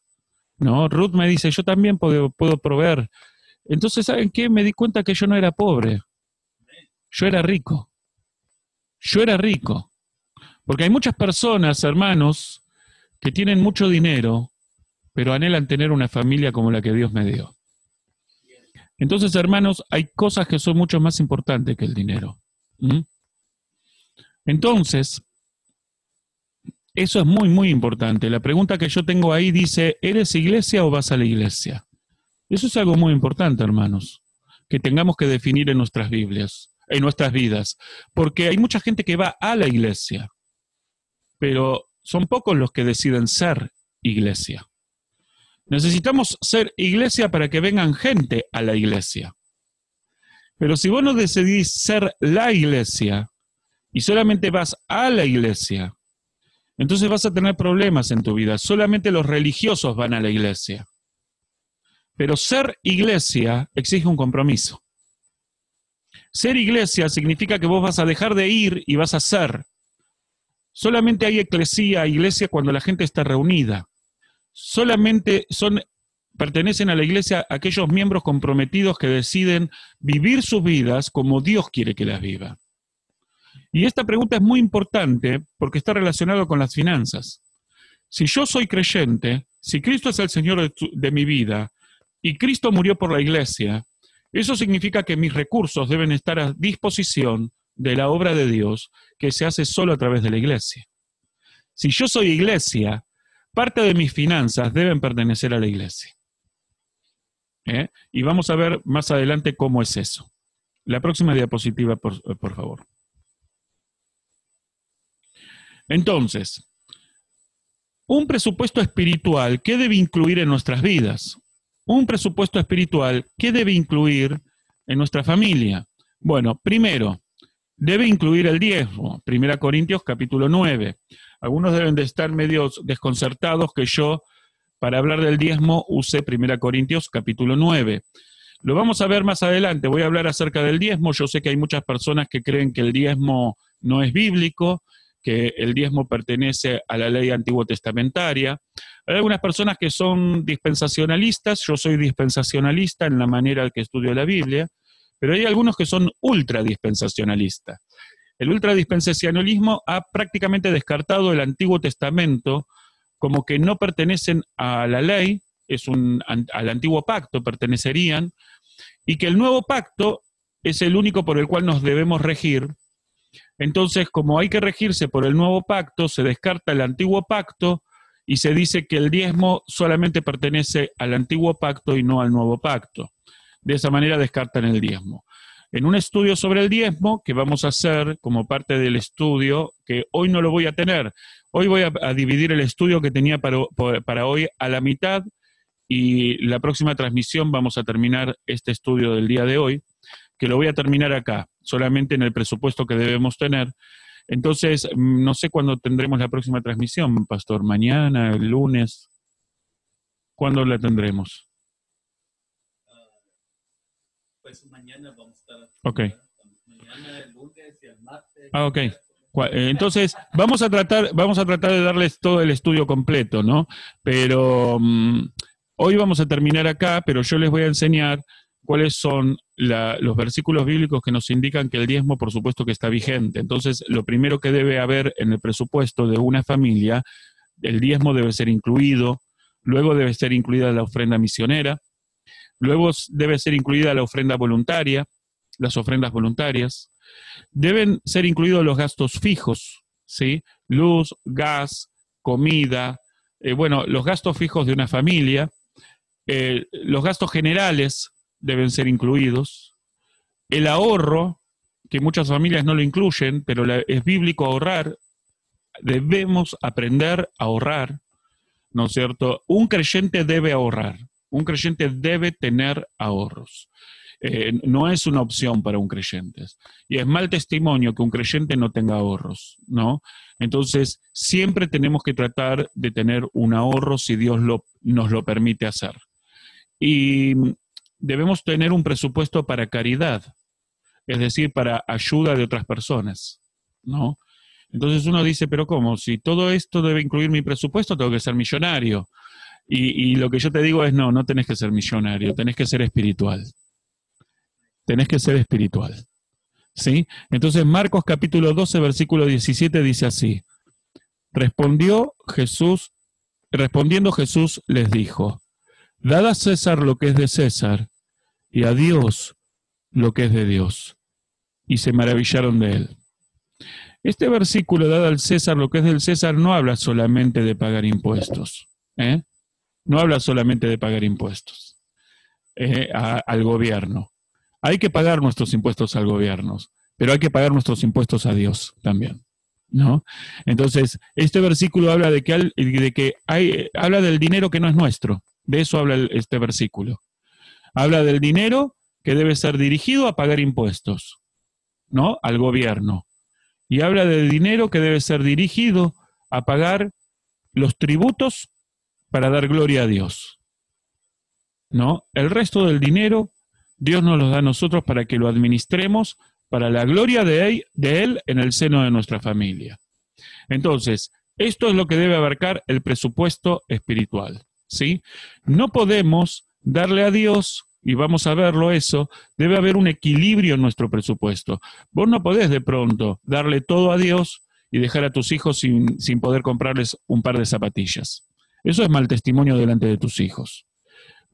No, Ruth me dice: yo también puedo proveer. Entonces, ¿saben qué? Me di cuenta que yo no era pobre, yo era rico. Yo era rico. Porque hay muchas personas, hermanos, que tienen mucho dinero, pero anhelan tener una familia como la que Dios me dio. Entonces, hermanos, hay cosas que son mucho más importantes que el dinero. Entonces, eso es muy, muy importante. La pregunta que yo tengo ahí dice: ¿eres iglesia o vas a la iglesia? Eso es algo muy importante, hermanos, que tengamos que definir en nuestras Biblias, en nuestras vidas. Porque hay mucha gente que va a la iglesia, pero son pocos los que deciden ser iglesia. Necesitamos ser iglesia para que vengan gente a la iglesia. Pero si vos no decidís ser la iglesia y solamente vas a la iglesia, entonces vas a tener problemas en tu vida. Solamente los religiosos van a la iglesia. Pero ser iglesia exige un compromiso. Ser iglesia significa que vos vas a dejar de ir y vas a ser. Solamente hay eclesía, iglesia, cuando la gente está reunida. Solamente pertenecen a la iglesia aquellos miembros comprometidos que deciden vivir sus vidas como Dios quiere que las viva. Y esta pregunta es muy importante porque está relacionada con las finanzas. Si yo soy creyente, si Cristo es el Señor de mi vida y Cristo murió por la iglesia, eso significa que mis recursos deben estar a disposición de la obra de Dios que se hace solo a través de la iglesia. Si yo soy iglesia, parte de mis finanzas deben pertenecer a la iglesia. Y vamos a ver más adelante cómo es eso. La próxima diapositiva, por favor. Entonces, un presupuesto espiritual, ¿qué debe incluir en nuestras vidas? Un presupuesto espiritual, ¿qué debe incluir en nuestra familia? Bueno, primero, debe incluir el diezmo. 1 Corintios capítulo 9. Algunos deben de estar medios desconcertados que yo, para hablar del diezmo, use 1 Corintios capítulo 9. Lo vamos a ver más adelante. Voy a hablar acerca del diezmo. Yo sé que hay muchas personas que creen que el diezmo no es bíblico, que el diezmo pertenece a la ley antiguo testamentaria. Hay algunas personas que son dispensacionalistas, yo soy dispensacionalista en la manera en que estudio la Biblia, pero hay algunos que son ultradispensacionalistas. El ultradispensacionalismo ha prácticamente descartado el Antiguo Testamento como que no pertenecen a la ley, al antiguo pacto pertenecerían, y que el nuevo pacto es el único por el cual nos debemos regir. Entonces, como hay que regirse por el nuevo pacto, se descarta el antiguo pacto y se dice que el diezmo solamente pertenece al antiguo pacto y no al nuevo pacto. De esa manera descartan el diezmo. En un estudio sobre el diezmo, que vamos a hacer como parte del estudio, que hoy no lo voy a tener, hoy voy a dividir el estudio que tenía para hoy a la mitad, y la próxima transmisión vamos a terminar este estudio del día de hoy, que lo voy a terminar acá, solamente en el presupuesto que debemos tener. Entonces, no sé cuándo tendremos la próxima transmisión, Pastor, mañana, el lunes. ¿Cuándo la tendremos? Pues mañana vamos a estar. Ok. Mañana, el lunes y el martes. Ah, ok. Entonces, vamos a tratar de darles todo el estudio completo, ¿no? Pero hoy vamos a terminar acá, pero yo les voy a enseñar cuáles son los versículos bíblicos que nos indican que el diezmo, por supuesto, que está vigente. Entonces, lo primero que debe haber en el presupuesto de una familia, el diezmo debe ser incluido, luego debe ser incluida la ofrenda misionera, luego debe ser incluida la ofrenda voluntaria, las ofrendas voluntarias. Deben ser incluidos los gastos fijos, ¿sí? Luz, gas, comida, los gastos fijos de una familia. Los gastos generales deben ser incluidos. El ahorro, que muchas familias no lo incluyen, pero es bíblico ahorrar. Debemos aprender a ahorrar, ¿no es cierto? Un creyente debe ahorrar. Un creyente debe tener ahorros. No es una opción para un creyente. Y es mal testimonio que un creyente no tenga ahorros, ¿no? Entonces, siempre tenemos que tratar de tener un ahorro si Dios nos lo permite hacer. Y debemos tener un presupuesto para caridad, es decir, para ayuda de otras personas, ¿no? Entonces uno dice, pero ¿cómo? Si todo esto debe incluir mi presupuesto, tengo que ser millonario. Y lo que yo te digo es, no tenés que ser millonario, tenés que ser espiritual. Tenés que ser espiritual, ¿sí? Entonces Marcos capítulo 12, versículo 17 dice así: respondiendo Jesús les dijo: dad a César lo que es de César, y a Dios lo que es de Dios. Y se maravillaron de él. Este versículo, dad al César lo que es del César, no habla solamente de pagar impuestos, no habla solamente de pagar impuestos al gobierno. Hay que pagar nuestros impuestos al gobierno, pero hay que pagar nuestros impuestos a Dios también, ¿no? Entonces, este versículo habla habla del dinero que no es nuestro. De eso habla este versículo. Habla del dinero que debe ser dirigido a pagar impuestos, ¿no? Al gobierno. Y habla del dinero que debe ser dirigido a pagar los tributos para dar gloria a Dios, ¿no? El resto del dinero Dios nos lo da a nosotros para que lo administremos para la gloria de Él en el seno de nuestra familia. Entonces, esto es lo que debe abarcar el presupuesto espiritual, ¿sí? No podemos darle a Dios, y vamos a verlo eso, debe haber un equilibrio en nuestro presupuesto. Vos no podés de pronto darle todo a Dios y dejar a tus hijos sin poder comprarles un par de zapatillas. Eso es mal testimonio delante de tus hijos.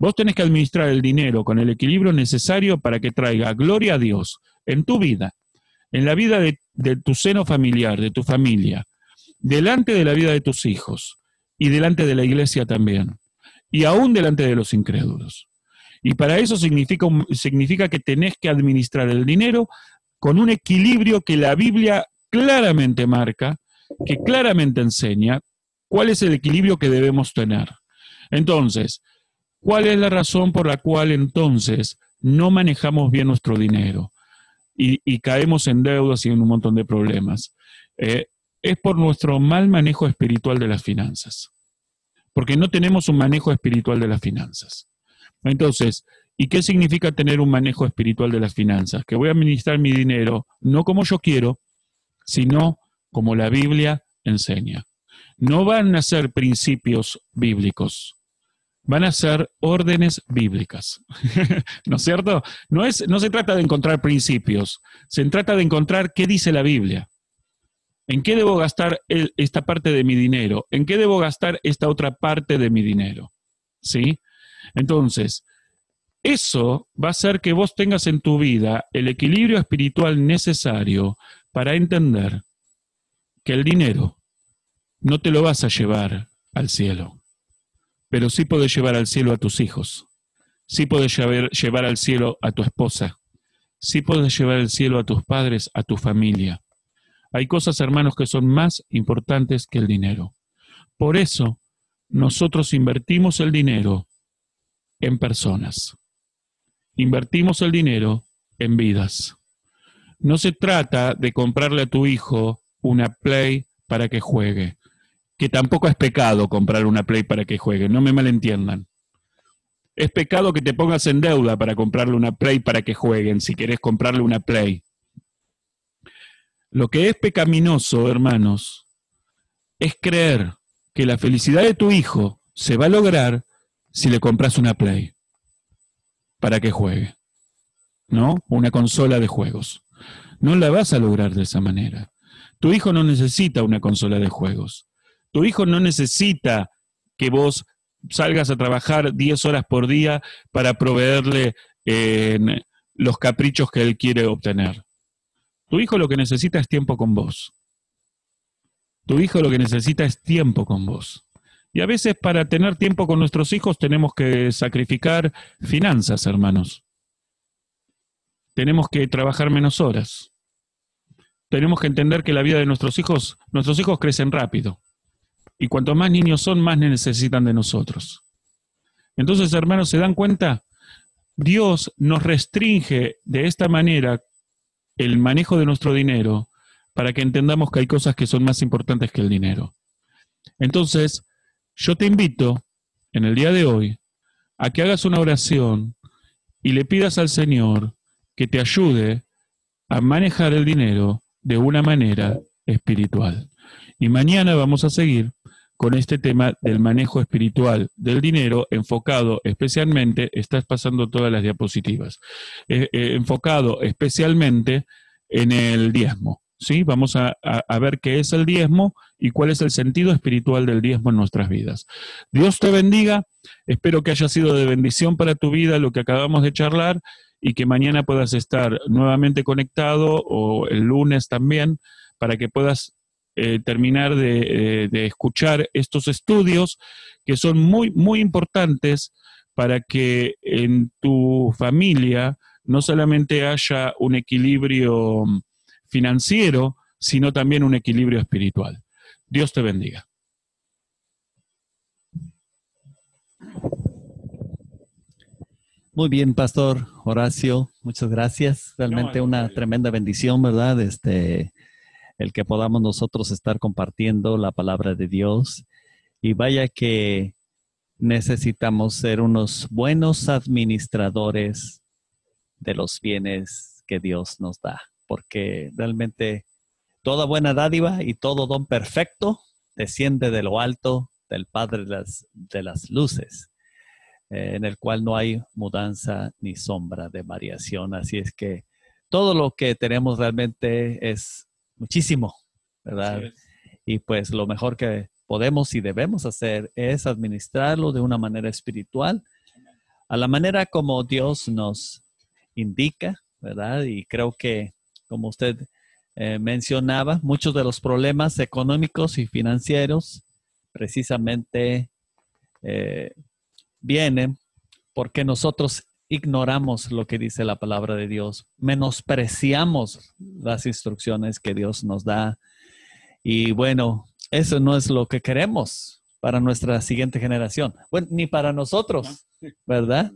Vos tenés que administrar el dinero con el equilibrio necesario para que traiga gloria a Dios en tu vida, en la vida de tu seno familiar, de tu familia, delante de la vida de tus hijos y delante de la iglesia también, y aún delante de los incrédulos. Y para eso significa que tenés que administrar el dinero con un equilibrio que la Biblia claramente marca, que claramente enseña cuál es el equilibrio que debemos tener. Entonces, ¿cuál es la razón por la cual entonces no manejamos bien nuestro dinero y caemos en deudas y en un montón de problemas? Es por nuestro mal manejo espiritual de las finanzas, porque no tenemos un manejo espiritual de las finanzas. Entonces, ¿y qué significa tener un manejo espiritual de las finanzas? Que voy a administrar mi dinero no como yo quiero, sino como la Biblia enseña. No van a ser principios bíblicos, van a ser órdenes bíblicas. ¿No es cierto? No se trata de encontrar principios, se trata de encontrar qué dice la Biblia. ¿En qué debo gastar esta parte de mi dinero? ¿En qué debo gastar esta otra parte de mi dinero? ¿Sí? Entonces, eso va a hacer que vos tengas en tu vida el equilibrio espiritual necesario para entender que el dinero no te lo vas a llevar al cielo, pero sí podés llevar al cielo a tus hijos, sí podés llevar al cielo a tu esposa, sí podés llevar al cielo a tus padres, a tu familia. Hay cosas, hermanos, que son más importantes que el dinero. Por eso, nosotros invertimos el dinero en personas. Invertimos el dinero en vidas. No se trata de comprarle a tu hijo una Play para que juegue, que tampoco es pecado comprar una Play para que juegue, no me malentiendan. Es pecado que te pongas en deuda para comprarle una Play para que jueguen, si querés comprarle una Play. Lo que es pecaminoso, hermanos, es creer que la felicidad de tu hijo se va a lograr si le compras una Play para que juegue, ¿no? Una consola de juegos. No la vas a lograr de esa manera. Tu hijo no necesita una consola de juegos. Tu hijo no necesita que vos salgas a trabajar 10 horas por día para proveerle los caprichos que él quiere obtener. Tu hijo lo que necesita es tiempo con vos. Tu hijo lo que necesita es tiempo con vos. Y a veces para tener tiempo con nuestros hijos tenemos que sacrificar finanzas, hermanos. Tenemos que trabajar menos horas. Tenemos que entender que la vida de nuestros hijos crecen rápido. Y cuanto más niños son, más necesitan de nosotros. Entonces, hermanos, ¿se dan cuenta? Dios nos restringe de esta manera el manejo de nuestro dinero para que entendamos que hay cosas que son más importantes que el dinero. Entonces, yo te invito en el día de hoy a que hagas una oración y le pidas al Señor que te ayude a manejar el dinero de una manera espiritual. Y mañana vamos a seguir con este tema del manejo espiritual del dinero, enfocado especialmente, estás pasando todas las diapositivas, enfocado especialmente en el diezmo. ¿Sí? Vamos a ver qué es el diezmo y cuál es el sentido espiritual del diezmo en nuestras vidas. Dios te bendiga, espero que haya sido de bendición para tu vida lo que acabamos de charlar y que mañana puedas estar nuevamente conectado o el lunes también para que puedas terminar de escuchar estos estudios que son muy, muy importantes para que en tu familia no solamente haya un equilibrio financiero, sino también un equilibrio espiritual. Dios te bendiga. Muy bien, Pastor Horacio, muchas gracias. Realmente una tremenda bendición, ¿verdad? El que podamos nosotros estar compartiendo la palabra de Dios. Y vaya que necesitamos ser unos buenos administradores de los bienes que Dios nos da, porque realmente toda buena dádiva y todo don perfecto desciende de lo alto del Padre de las luces, en el cual no hay mudanza ni sombra de variación. Así es que todo lo que tenemos realmente es muchísimo, ¿verdad? Sí. Y pues lo mejor que podemos y debemos hacer es administrarlo de una manera espiritual, a la manera como Dios nos indica, ¿verdad? Y creo que, como usted mencionaba, muchos de los problemas económicos y financieros precisamente vienen porque nosotros ignoramos lo que dice la palabra de Dios, menospreciamos las instrucciones que Dios nos da. Y bueno, eso no es lo que queremos para nuestra siguiente generación. Bueno, ni para nosotros, ¿verdad?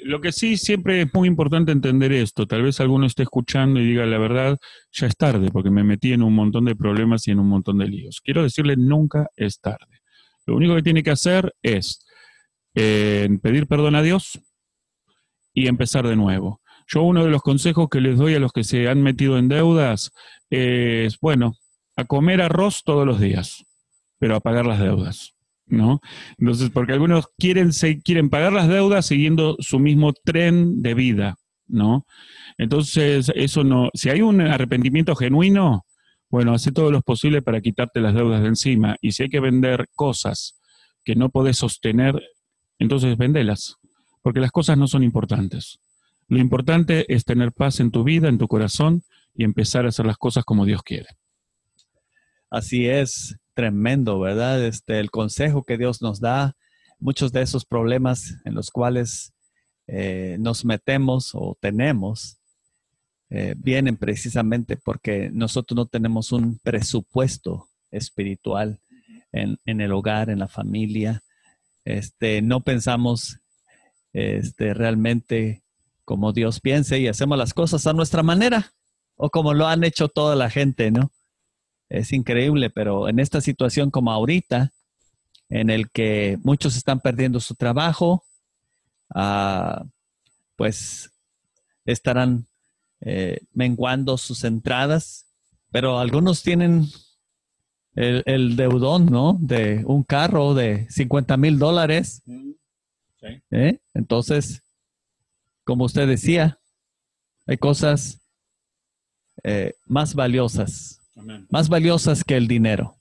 Lo que sí siempre es muy importante entender esto. Tal vez alguno esté escuchando y diga, la verdad, ya es tarde porque me metí en un montón de problemas y en un montón de líos. Quiero decirle, nunca es tarde. Lo único que tiene que hacer es pedir perdón a Dios y empezar de nuevo. Yo uno de los consejos que les doy a los que se han metido en deudas es, bueno, a comer arroz todos los días, pero a pagar las deudas, ¿no? Entonces, porque algunos quieren pagar las deudas siguiendo su mismo tren de vida, ¿no? Entonces, eso no, si hay un arrepentimiento genuino, bueno, hace todo lo posible para quitarte las deudas de encima. Y si hay que vender cosas que no podés sostener, entonces véndelas, porque las cosas no son importantes. Lo importante es tener paz en tu vida, en tu corazón, y empezar a hacer las cosas como Dios quiere. Así es, tremendo, ¿verdad? El consejo que Dios nos da, muchos de esos problemas en los cuales nos metemos o tenemos, vienen precisamente porque nosotros no tenemos un presupuesto espiritual en el hogar, en la familia. No pensamos realmente como Dios piense y hacemos las cosas a nuestra manera o como lo han hecho toda la gente, ¿no? Es increíble, pero en esta situación como ahorita, en el que muchos están perdiendo su trabajo, pues estarán menguando sus entradas, pero algunos tienen el deudón, ¿no? De un carro de $50,000. Sí. Entonces, como usted decía, hay cosas más valiosas, Amén. más valiosas que el dinero.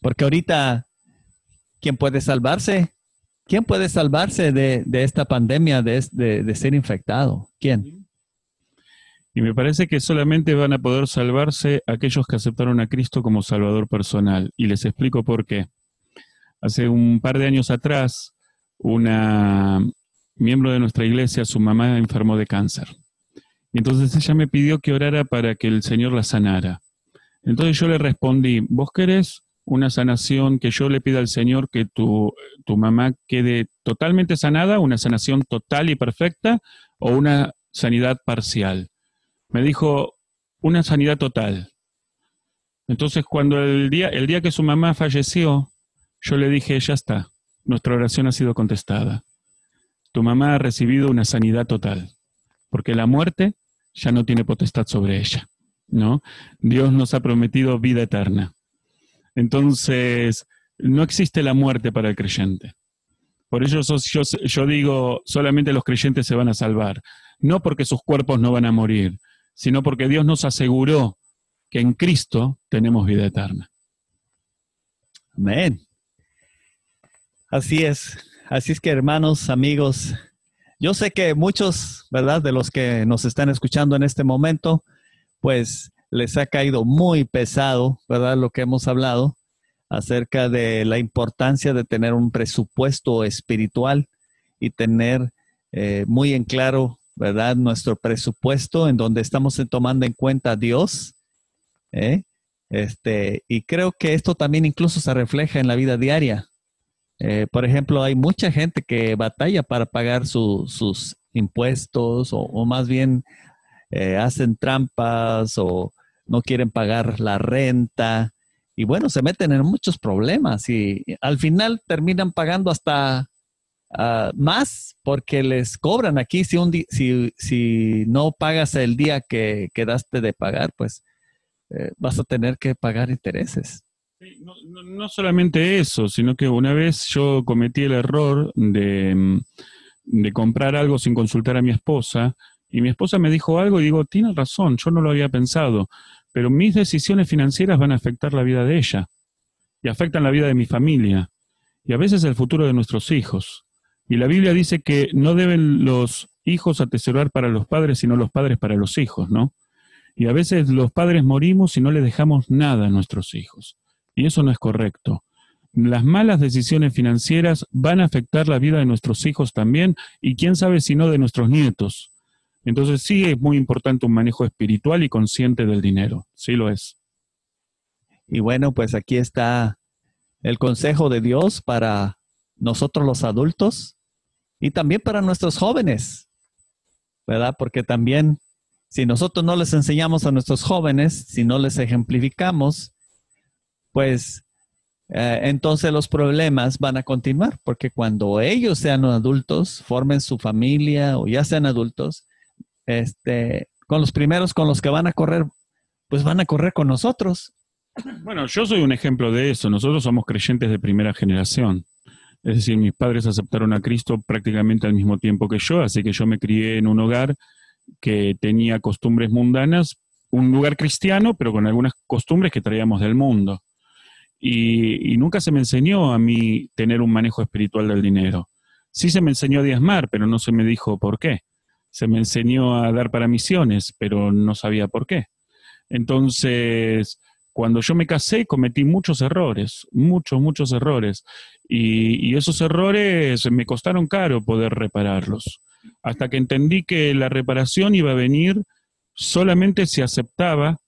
Porque ahorita, ¿quién puede salvarse? ¿Quién puede salvarse de esta pandemia, de ser infectado? ¿Quién? Y me parece que solamente van a poder salvarse aquellos que aceptaron a Cristo como Salvador personal. Y les explico por qué. Hace un par de años atrás, una miembro de nuestra iglesia, su mamá enfermó de cáncer. Y entonces ella me pidió que orara para que el Señor la sanara. Entonces yo le respondí, ¿vos querés una sanación que yo le pida al Señor que tu mamá quede totalmente sanada, una sanación total y perfecta, o una sanidad parcial? Me dijo, una sanidad total. Entonces, cuando el día que su mamá falleció, yo le dije, ya está, nuestra oración ha sido contestada. Tu mamá ha recibido una sanidad total, porque la muerte ya no tiene potestad sobre ella, ¿no? Dios nos ha prometido vida eterna. Entonces, no existe la muerte para el creyente. Por eso yo digo, solamente los creyentes se van a salvar. No porque sus cuerpos no van a morir, sino porque Dios nos aseguró que en Cristo tenemos vida eterna. Amén. Así es. Así es que, hermanos, amigos, yo sé que muchos, ¿verdad?, de los que nos están escuchando en este momento, pues les ha caído muy pesado, ¿verdad?, lo que hemos hablado acerca de la importancia de tener un presupuesto espiritual y tener muy en claro, ¿verdad?, nuestro presupuesto en donde estamos tomando en cuenta a Dios. Y creo que esto también incluso se refleja en la vida diaria. Por ejemplo, hay mucha gente que batalla para pagar sus impuestos o más bien hacen trampas o no quieren pagar la renta y bueno, se meten en muchos problemas y al final terminan pagando hasta más porque les cobran aquí si no pagas el día que quedaste de pagar, pues vas a tener que pagar intereses. No solamente eso, sino que una vez yo cometí el error de comprar algo sin consultar a mi esposa, y mi esposa me dijo algo y digo, tiene razón, yo no lo había pensado, pero mis decisiones financieras van a afectar la vida de ella, y afectan la vida de mi familia, y a veces el futuro de nuestros hijos. Y la Biblia dice que no deben los hijos atesorar para los padres, sino los padres para los hijos, ¿no? Y a veces los padres morimos y no le dejamos nada a nuestros hijos. Y eso no es correcto. Las malas decisiones financieras van a afectar la vida de nuestros hijos también y quién sabe si no de nuestros nietos. Entonces sí es muy importante un manejo espiritual y consciente del dinero. Sí lo es. Y bueno, pues aquí está el consejo de Dios para nosotros los adultos y también para nuestros jóvenes, ¿verdad? Porque también si nosotros no les enseñamos a nuestros jóvenes, si no les ejemplificamos, pues entonces los problemas van a continuar, porque cuando ellos sean adultos, formen su familia o ya sean adultos, con los primeros con los que van a correr, pues van a correr con nosotros. Bueno, yo soy un ejemplo de eso. Nosotros somos creyentes de primera generación. Es decir, mis padres aceptaron a Cristo prácticamente al mismo tiempo que yo, así que yo me crié en un hogar que tenía costumbres mundanas, un lugar cristiano, pero con algunas costumbres que traíamos del mundo. Y nunca se me enseñó a mí tener un manejo espiritual del dinero. Sí se me enseñó a diezmar, pero no se me dijo por qué. Se me enseñó a dar para misiones, pero no sabía por qué. Entonces, cuando yo me casé, cometí muchos errores, muchos errores. Y esos errores me costaron caro poder repararlos. Hasta que entendí que la reparación iba a venir solamente si aceptaba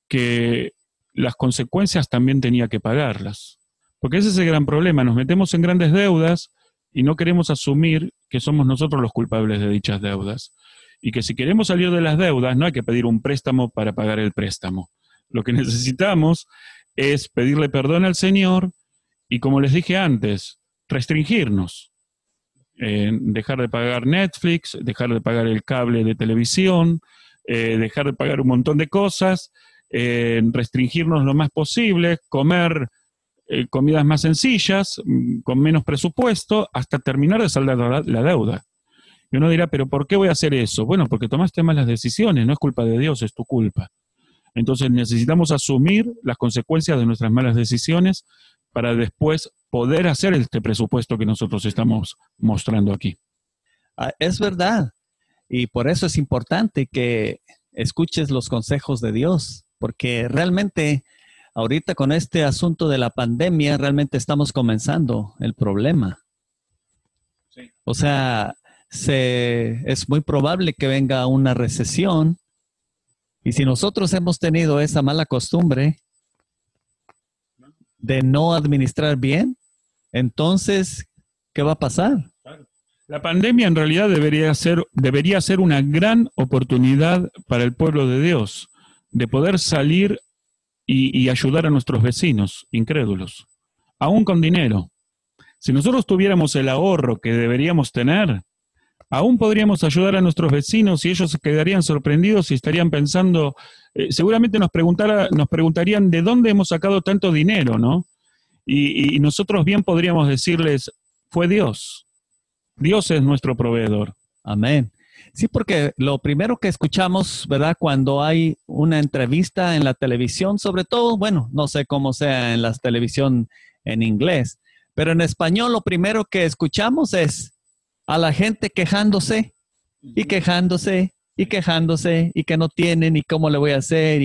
que las consecuencias también tenía que pagarlas. Porque ese es el gran problema, nos metemos en grandes deudas y no queremos asumir que somos nosotros los culpables de dichas deudas. Y que si queremos salir de las deudas, no hay que pedir un préstamo para pagar el préstamo. Lo que necesitamos es pedirle perdón al Señor y, como les dije antes, restringirnos. Dejar de pagar Netflix, dejar de pagar el cable de televisión, dejar de pagar un montón de cosas, restringirnos lo más posible, comer comidas más sencillas, con menos presupuesto, hasta terminar de saldar la deuda. Y uno dirá, ¿pero por qué voy a hacer eso? Bueno, porque tomaste malas decisiones, no es culpa de Dios, es tu culpa. Entonces necesitamos asumir las consecuencias de nuestras malas decisiones para después poder hacer este presupuesto que nosotros estamos mostrando aquí. Es verdad. Y por eso es importante que escuches los consejos de Dios, porque realmente ahorita con este asunto de la pandemia, realmente estamos comenzando el problema. Sí. O sea, es muy probable que venga una recesión. Y si nosotros hemos tenido esa mala costumbre de no administrar bien, entonces, ¿qué va a pasar? La pandemia en realidad debería ser una gran oportunidad para el pueblo de Dios, de poder salir y ayudar a nuestros vecinos incrédulos, aún con dinero. Si nosotros tuviéramos el ahorro que deberíamos tener, aún podríamos ayudar a nuestros vecinos y ellos se quedarían sorprendidos y estarían pensando, seguramente nos preguntarían de dónde hemos sacado tanto dinero, ¿no? Y nosotros bien podríamos decirles, fue Dios. Dios es nuestro proveedor. Amén. Sí, porque lo primero que escuchamos, ¿verdad? Cuando hay una entrevista en la televisión, sobre todo, bueno, no sé cómo sea en la televisión en inglés, pero en español lo primero que escuchamos es a la gente quejándose y quejándose y quejándose y que no tienen y cómo le voy a hacer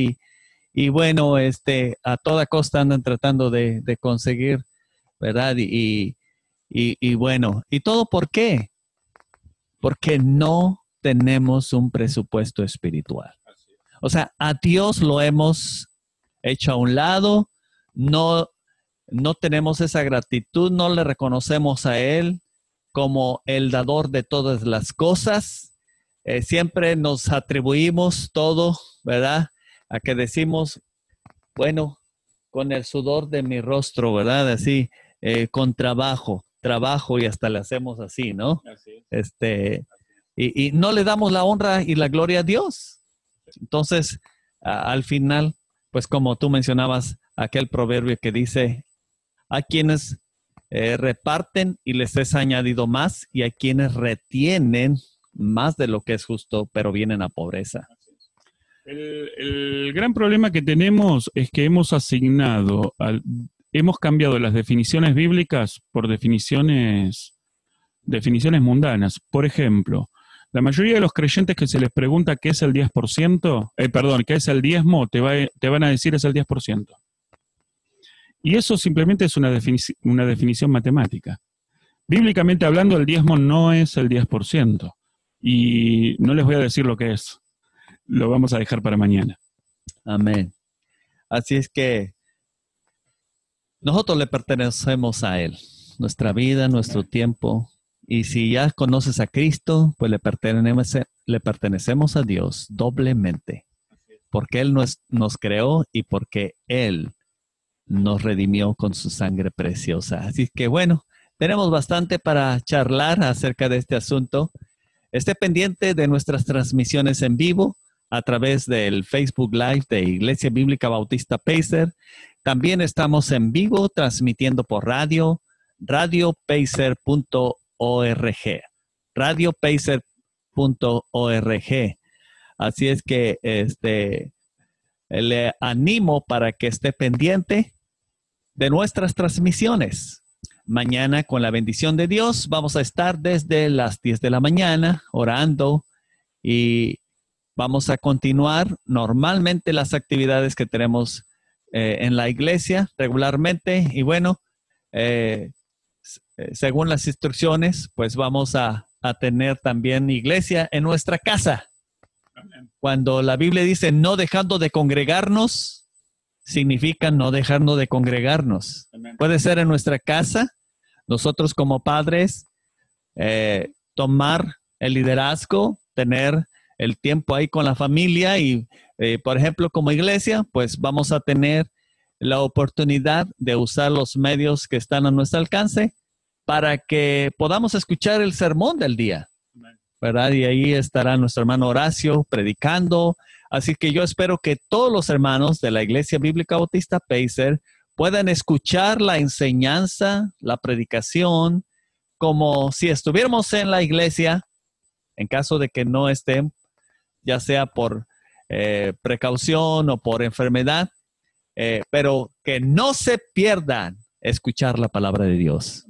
y bueno, a toda costa andan tratando de conseguir, ¿verdad? Y bueno, ¿y todo por qué? Porque no tenemos un presupuesto espiritual. O sea, a Dios lo hemos hecho a un lado, no tenemos esa gratitud, no le reconocemos a Él como el dador de todas las cosas. Siempre nos atribuimos todo, ¿verdad? A que decimos, bueno, con el sudor de mi rostro, ¿verdad? Así, con trabajo y hasta le hacemos así, ¿no? Así es. Y no le damos la honra y la gloria a Dios. Entonces, al final, pues como tú mencionabas, aquel proverbio que dice, hay quienes reparten y les es añadido más, y hay quienes retienen más de lo que es justo, pero vienen a pobreza. El gran problema que tenemos es que hemos cambiado las definiciones bíblicas por definiciones mundanas. Por ejemplo, la mayoría de los creyentes que se les pregunta qué es el 10%, qué es el diezmo, te van a decir es el 10%. Y eso simplemente es una definición matemática. Bíblicamente hablando, el diezmo no es el 10%. Y no les voy a decir lo que es. Lo vamos a dejar para mañana. Amén. Así es que nosotros le pertenecemos a Él. Nuestra vida, nuestro tiempo. Y si ya conoces a Cristo, pues le pertenecemos a Dios doblemente. Porque Él nos creó y porque Él nos redimió con su sangre preciosa. Así que bueno, tenemos bastante para charlar acerca de este asunto. Esté pendiente de nuestras transmisiones en vivo. a través del Facebook Live de Iglesia Bíblica Bautista Pacer. También estamos en vivo transmitiendo por radio, radiopacer.org, radiopacer.org. Así es que le animo para que esté pendiente de nuestras transmisiones. Mañana, con la bendición de Dios, vamos a estar desde las 10 de la mañana orando y vamos a continuar normalmente las actividades que tenemos en la iglesia regularmente. Y bueno, según las instrucciones, pues vamos a tener también iglesia en nuestra casa. Cuando la Biblia dice no dejando de congregarnos, significa no dejando de congregarnos. Amén. Puede ser en nuestra casa, nosotros como padres, tomar el liderazgo, tener el tiempo ahí con la familia y, por ejemplo, como iglesia, pues vamos a tener la oportunidad de usar los medios que están a nuestro alcance para que podamos escuchar el sermón del día. ¿Verdad? Y ahí estará nuestro hermano Horacio predicando. Así que yo espero que todos los hermanos de la Iglesia Bíblica Bautista Pacer puedan escuchar la enseñanza, la predicación, como si estuviéramos en la iglesia, en caso de que no estén, ya sea por precaución o por enfermedad, pero que no se pierdan escuchar la palabra de Dios.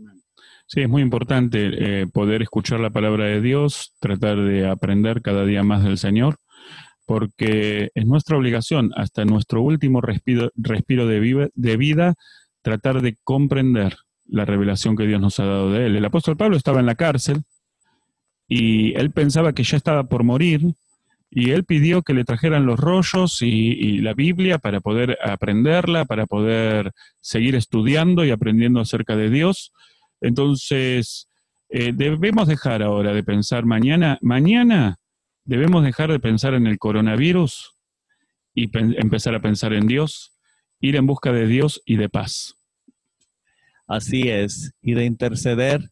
Sí, es muy importante poder escuchar la palabra de Dios, tratar de aprender cada día más del Señor, porque es nuestra obligación, hasta nuestro último respiro de vida, tratar de comprender la revelación que Dios nos ha dado de Él. El apóstol Pablo estaba en la cárcel y él pensaba que ya estaba por morir y él pidió que le trajeran los rollos y la Biblia para poder aprenderla, para poder seguir estudiando y aprendiendo acerca de Dios. Entonces, debemos dejar ahora de pensar mañana debemos dejar de pensar en el coronavirus y empezar a pensar en Dios, ir en busca de Dios y de paz. Así es, y de interceder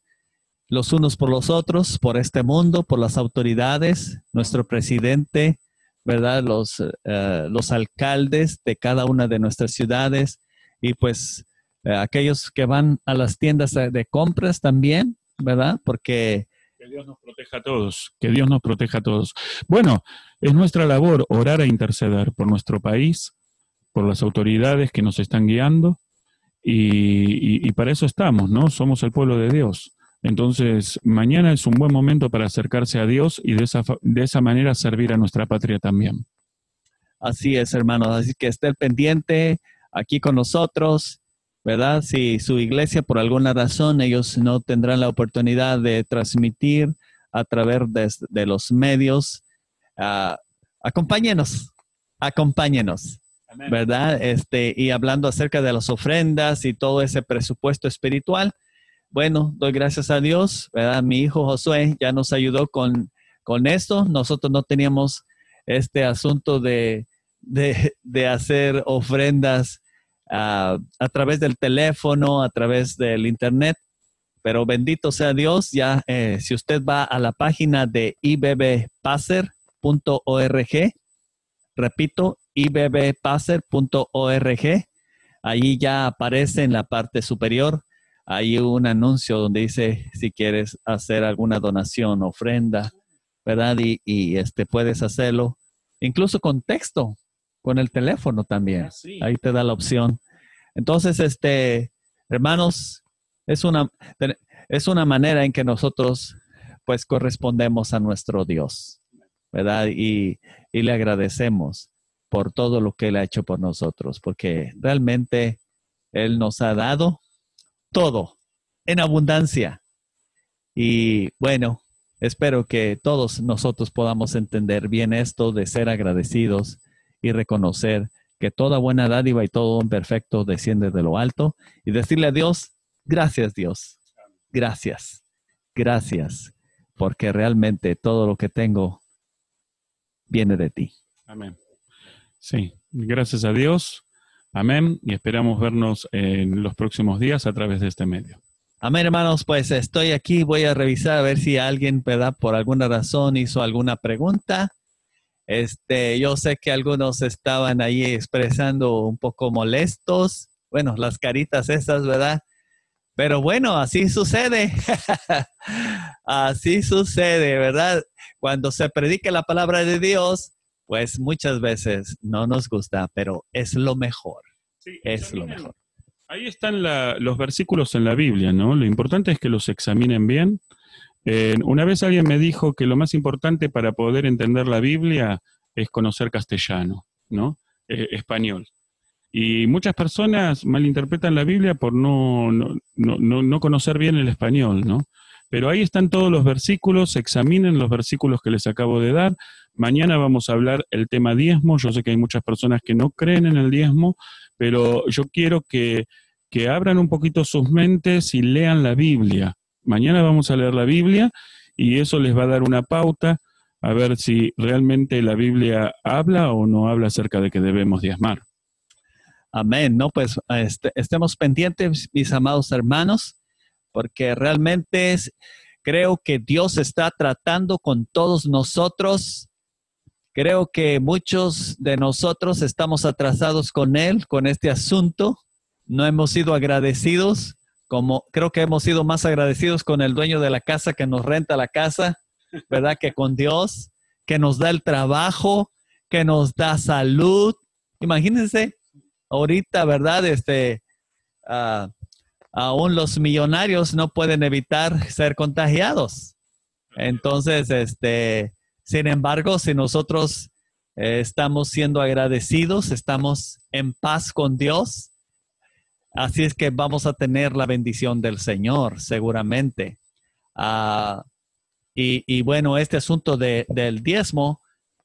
los unos por los otros, por este mundo, por las autoridades, nuestro presidente, ¿verdad? Los alcaldes de cada una de nuestras ciudades y pues aquellos que van a las tiendas de compras también, ¿verdad? Porque que Dios nos proteja a todos, que Dios nos proteja a todos. Bueno, es nuestra labor orar e interceder por nuestro país, por las autoridades que nos están guiando y para eso estamos, ¿no? Somos el pueblo de Dios. Entonces, mañana es un buen momento para acercarse a Dios y de esa manera servir a nuestra patria también. Así es, hermanos. Así que esté pendiente aquí con nosotros, ¿verdad? Si su iglesia, por alguna razón, ellos no tendrán la oportunidad de transmitir a través de los medios, acompáñenos, Amén. ¿Verdad? Y hablando acerca de las ofrendas y todo ese presupuesto espiritual, bueno, doy gracias a Dios, ¿verdad? Mi hijo Josué ya nos ayudó con esto. Nosotros no teníamos este asunto de hacer ofrendas a través del teléfono, a través del internet, pero bendito sea Dios, ya si usted va a la página de ibbpacer.org, repito, ibbpacer.org, ahí ya aparece en la parte superior, hay un anuncio donde dice si quieres hacer alguna donación, ofrenda, ¿verdad? Y puedes hacerlo, incluso con texto, con el teléfono también. Sí. Ahí te da la opción. Entonces, hermanos, es una manera en que nosotros pues correspondemos a nuestro Dios, ¿verdad? Y le agradecemos por todo lo que Él ha hecho por nosotros, porque realmente Él nos ha dado todo en abundancia. Y bueno, espero que todos nosotros podamos entender bien esto de ser agradecidos y reconocer que toda buena dádiva y todo don perfecto desciende de lo alto y decirle a Dios, gracias Dios, gracias, porque realmente todo lo que tengo viene de ti. Amén. Sí, gracias a Dios. Amén. Y esperamos vernos en los próximos días a través de este medio. Amén, hermanos. Pues estoy aquí. Voy a revisar a ver si alguien, ¿verdad? Por alguna razón hizo alguna pregunta. Yo sé que algunos estaban ahí expresando un poco molestos. Bueno, las caritas esas, ¿verdad? Pero bueno, así sucede. Así sucede, ¿verdad? Cuando se predica la palabra de Dios, pues muchas veces no nos gusta, pero es lo mejor. Sí, Es lo mejor. Ahí están los versículos en la Biblia, ¿no? Lo importante es que los examinen bien. Una vez alguien me dijo que lo más importante para poder entender la Biblia es conocer castellano, ¿no? Español. Y muchas personas malinterpretan la Biblia por no conocer bien el español, ¿no? Pero ahí están todos los versículos, examinen los versículos que les acabo de dar. Mañana vamos a hablar el tema diezmo. Yo sé que hay muchas personas que no creen en el diezmo, pero yo quiero que abran un poquito sus mentes y lean la Biblia. Mañana vamos a leer la Biblia y eso les va a dar una pauta a ver si realmente la Biblia habla o no habla acerca de que debemos diezmar. Amén. No, pues estemos pendientes, mis amados hermanos, porque realmente creo que Dios está tratando con todos nosotros. Creo que muchos de nosotros estamos atrasados con Él, con este asunto. No hemos sido agradecidos, como creo que hemos sido más agradecidos con el dueño de la casa que nos renta la casa, ¿verdad? Que con Dios, que nos da el trabajo, que nos da salud. Imagínense, ahorita, ¿verdad? Aún los millonarios no pueden evitar ser contagiados. Entonces, sin embargo, si nosotros estamos siendo agradecidos, estamos en paz con Dios, así es que vamos a tener la bendición del Señor, seguramente. Y bueno, este asunto del diezmo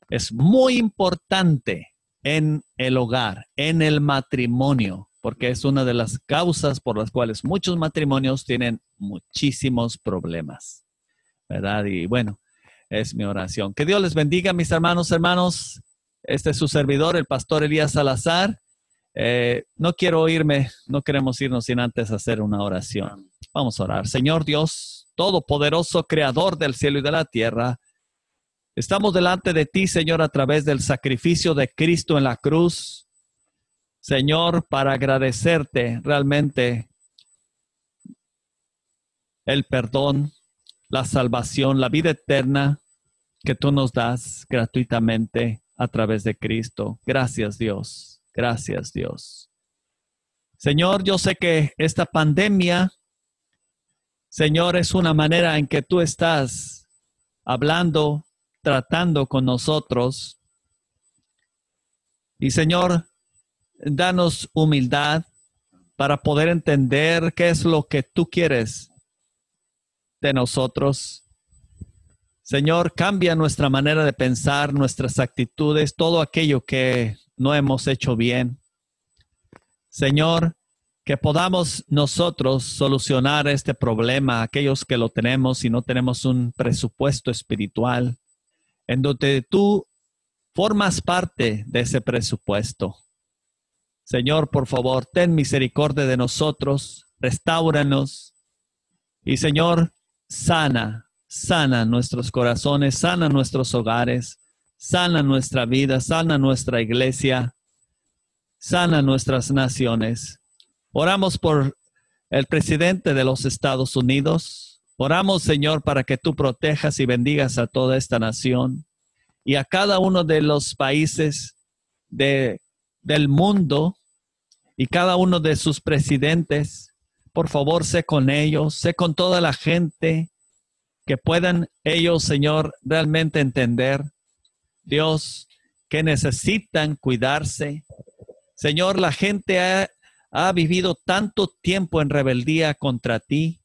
es muy importante en el hogar, en el matrimonio, porque es una de las causas por las cuales muchos matrimonios tienen muchísimos problemas, ¿verdad? Y bueno, es mi oración. Que Dios les bendiga, mis hermanos. Este es su servidor, el pastor Elías Salazar. No queremos irnos sin antes hacer una oración. Vamos a orar. Señor Dios, todopoderoso, creador del cielo y de la tierra, estamos delante de ti, Señor, a través del sacrificio de Cristo en la cruz. Señor, para agradecerte realmente el perdón, la salvación, la vida eterna que tú nos das gratuitamente a través de Cristo. Gracias, Dios. Gracias, Dios. Señor, yo sé que esta pandemia, Señor, es una manera en que tú estás hablando, tratando con nosotros. Y Señor, danos humildad para poder entender qué es lo que tú quieres de nosotros. Señor, cambia nuestra manera de pensar, nuestras actitudes, todo aquello que no hemos hecho bien. Señor, que podamos nosotros solucionar este problema, aquellos que lo tenemos y no tenemos un presupuesto espiritual, en donde tú formas parte de ese presupuesto. Señor, por favor, ten misericordia de nosotros, restáuranos y, Señor, sana nuestros corazones, sana nuestros hogares, sana nuestra vida, sana nuestra iglesia, sana nuestras naciones. Oramos por el presidente de los Estados Unidos. Oramos, Señor, para que tú protejas y bendigas a toda esta nación y a cada uno de los países del mundo y cada uno de sus presidentes. Por favor, sé con ellos, sé con toda la gente, que puedan ellos, Señor, realmente entender, Dios, que necesitan cuidarse. Señor, la gente ha vivido tanto tiempo en rebeldía contra ti.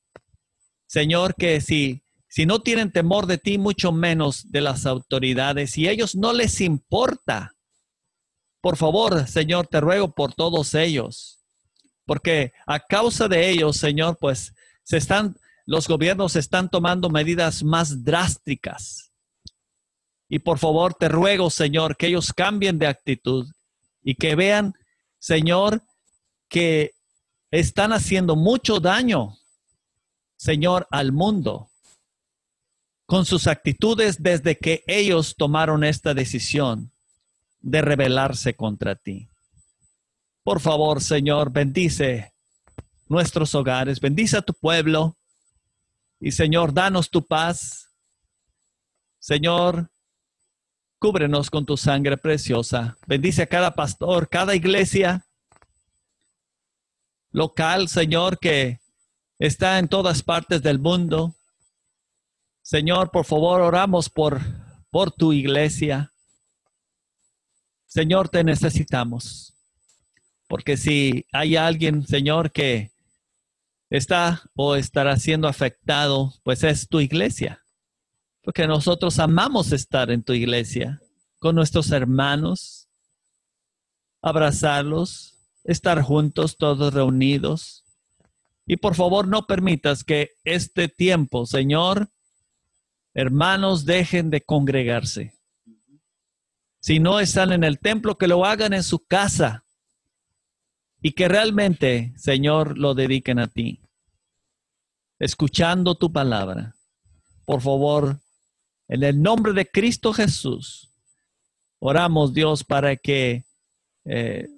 Señor, que si no tienen temor de ti, mucho menos de las autoridades, y a ellos no les importa. Por favor, Señor, te ruego por todos ellos, porque a causa de ellos, Señor, pues los gobiernos están tomando medidas más drásticas. Y por favor, te ruego, Señor, que ellos cambien de actitud y que vean, Señor, que están haciendo mucho daño, Señor, al mundo. con sus actitudes desde que ellos tomaron esta decisión de rebelarse contra ti. Por favor, Señor, bendice nuestros hogares, bendice a tu pueblo y, Señor, danos tu paz. Señor, cúbrenos con tu sangre preciosa. Bendice a cada pastor, cada iglesia local, Señor, que está en todas partes del mundo. Señor, por favor, oramos por tu iglesia. Señor, te necesitamos. Porque si hay alguien, Señor, que está o estará siendo afectado, pues es tu iglesia. Porque nosotros amamos estar en tu iglesia, con nuestros hermanos, abrazarlos, estar juntos, todos reunidos. Y por favor, no permitas que este tiempo, Señor, hermanos, dejen de congregarse. Si no están en el templo, que lo hagan en su casa y que realmente, Señor, lo dediquen a ti, escuchando tu palabra. Por favor, en el nombre de Cristo Jesús, oramos, Dios, para que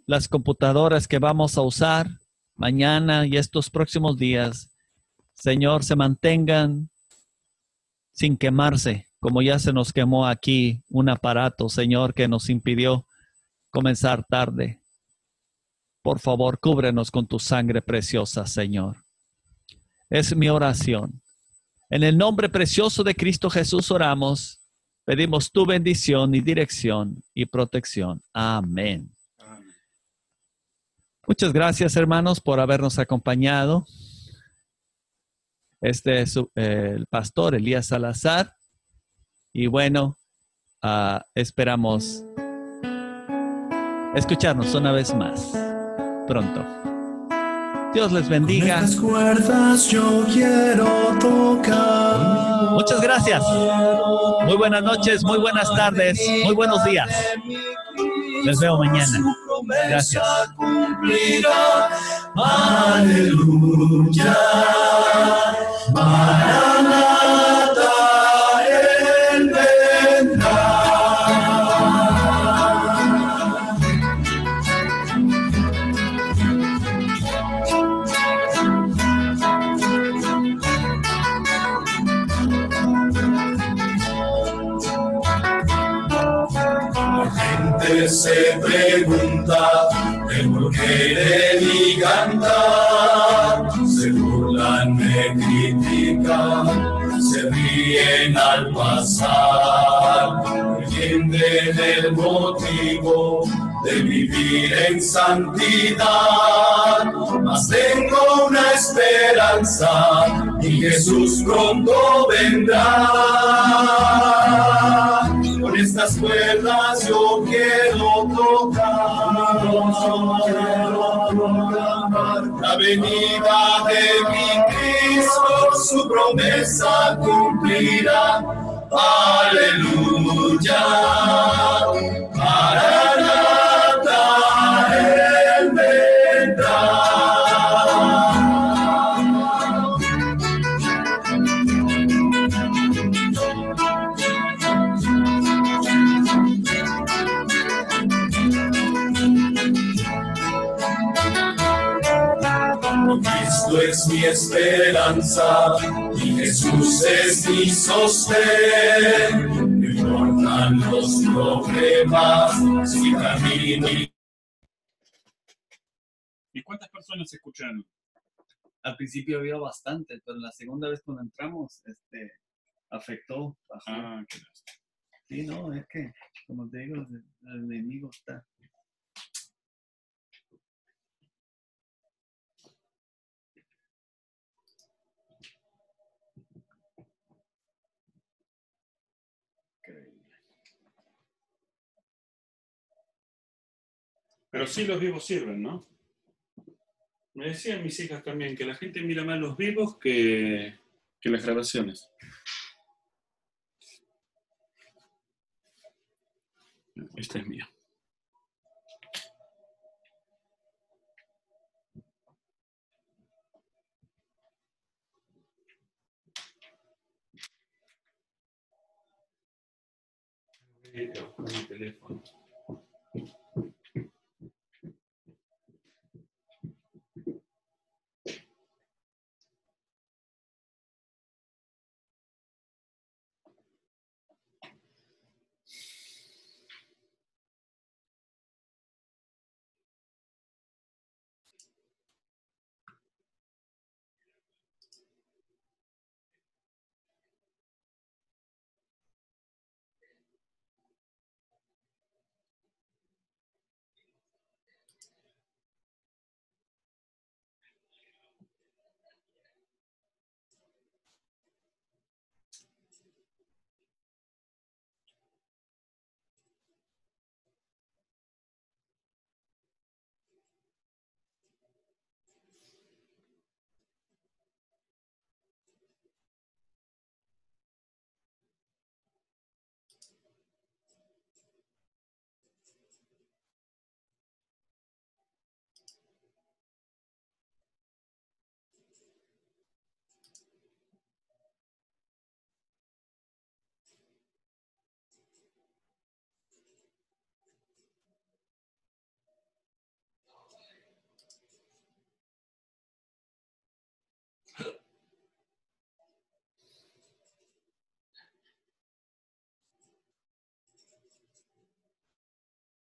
las computadoras que vamos a usar mañana y estos próximos días, Señor, se mantengan sin quemarse, como ya se nos quemó aquí un aparato, Señor, que nos impidió comenzar tarde. Por favor, cúbrenos con tu sangre preciosa, Señor. Es mi oración. En el nombre precioso de Cristo Jesús oramos. Pedimos tu bendición y dirección y protección. Amén. Amén. Muchas gracias, hermanos, por habernos acompañado. Este es el pastor Elías Salazar. Y bueno, esperamos escucharnos una vez más pronto. Dios les bendiga. Con estas cuerdas yo quiero tocar. Muchas gracias. Muy buenas noches, muy buenas tardes, muy buenos días. Les veo mañana. Gracias. Aleluya. Maranatha, Él vendrá. Se pregunta el porqué de mi cantar, se burlan, me critican, se ríen al pasar, no entienden el motivo de vivir en santidad, mas tengo una esperanza y Jesús pronto vendrá. Con estas cuerdas yo quiero tocar la venida de mi Cristo, su promesa cumplirá. Aleluya, Maranatha, Él vendrá. Cristo es mi esperanza y Jesús es mi sostén. No importan los problemas, si camino. ¿Y cuántas personas escucharon? Al principio había bastante, pero la segunda vez cuando entramos, afectó. Qué lástima. Sí, no, es que, como te digo, el enemigo está. Pero sí los vivos sirven, ¿no? Me decían mis hijas también que la gente mira más los vivos que las grabaciones. Esta es mía. que buscar mi teléfono.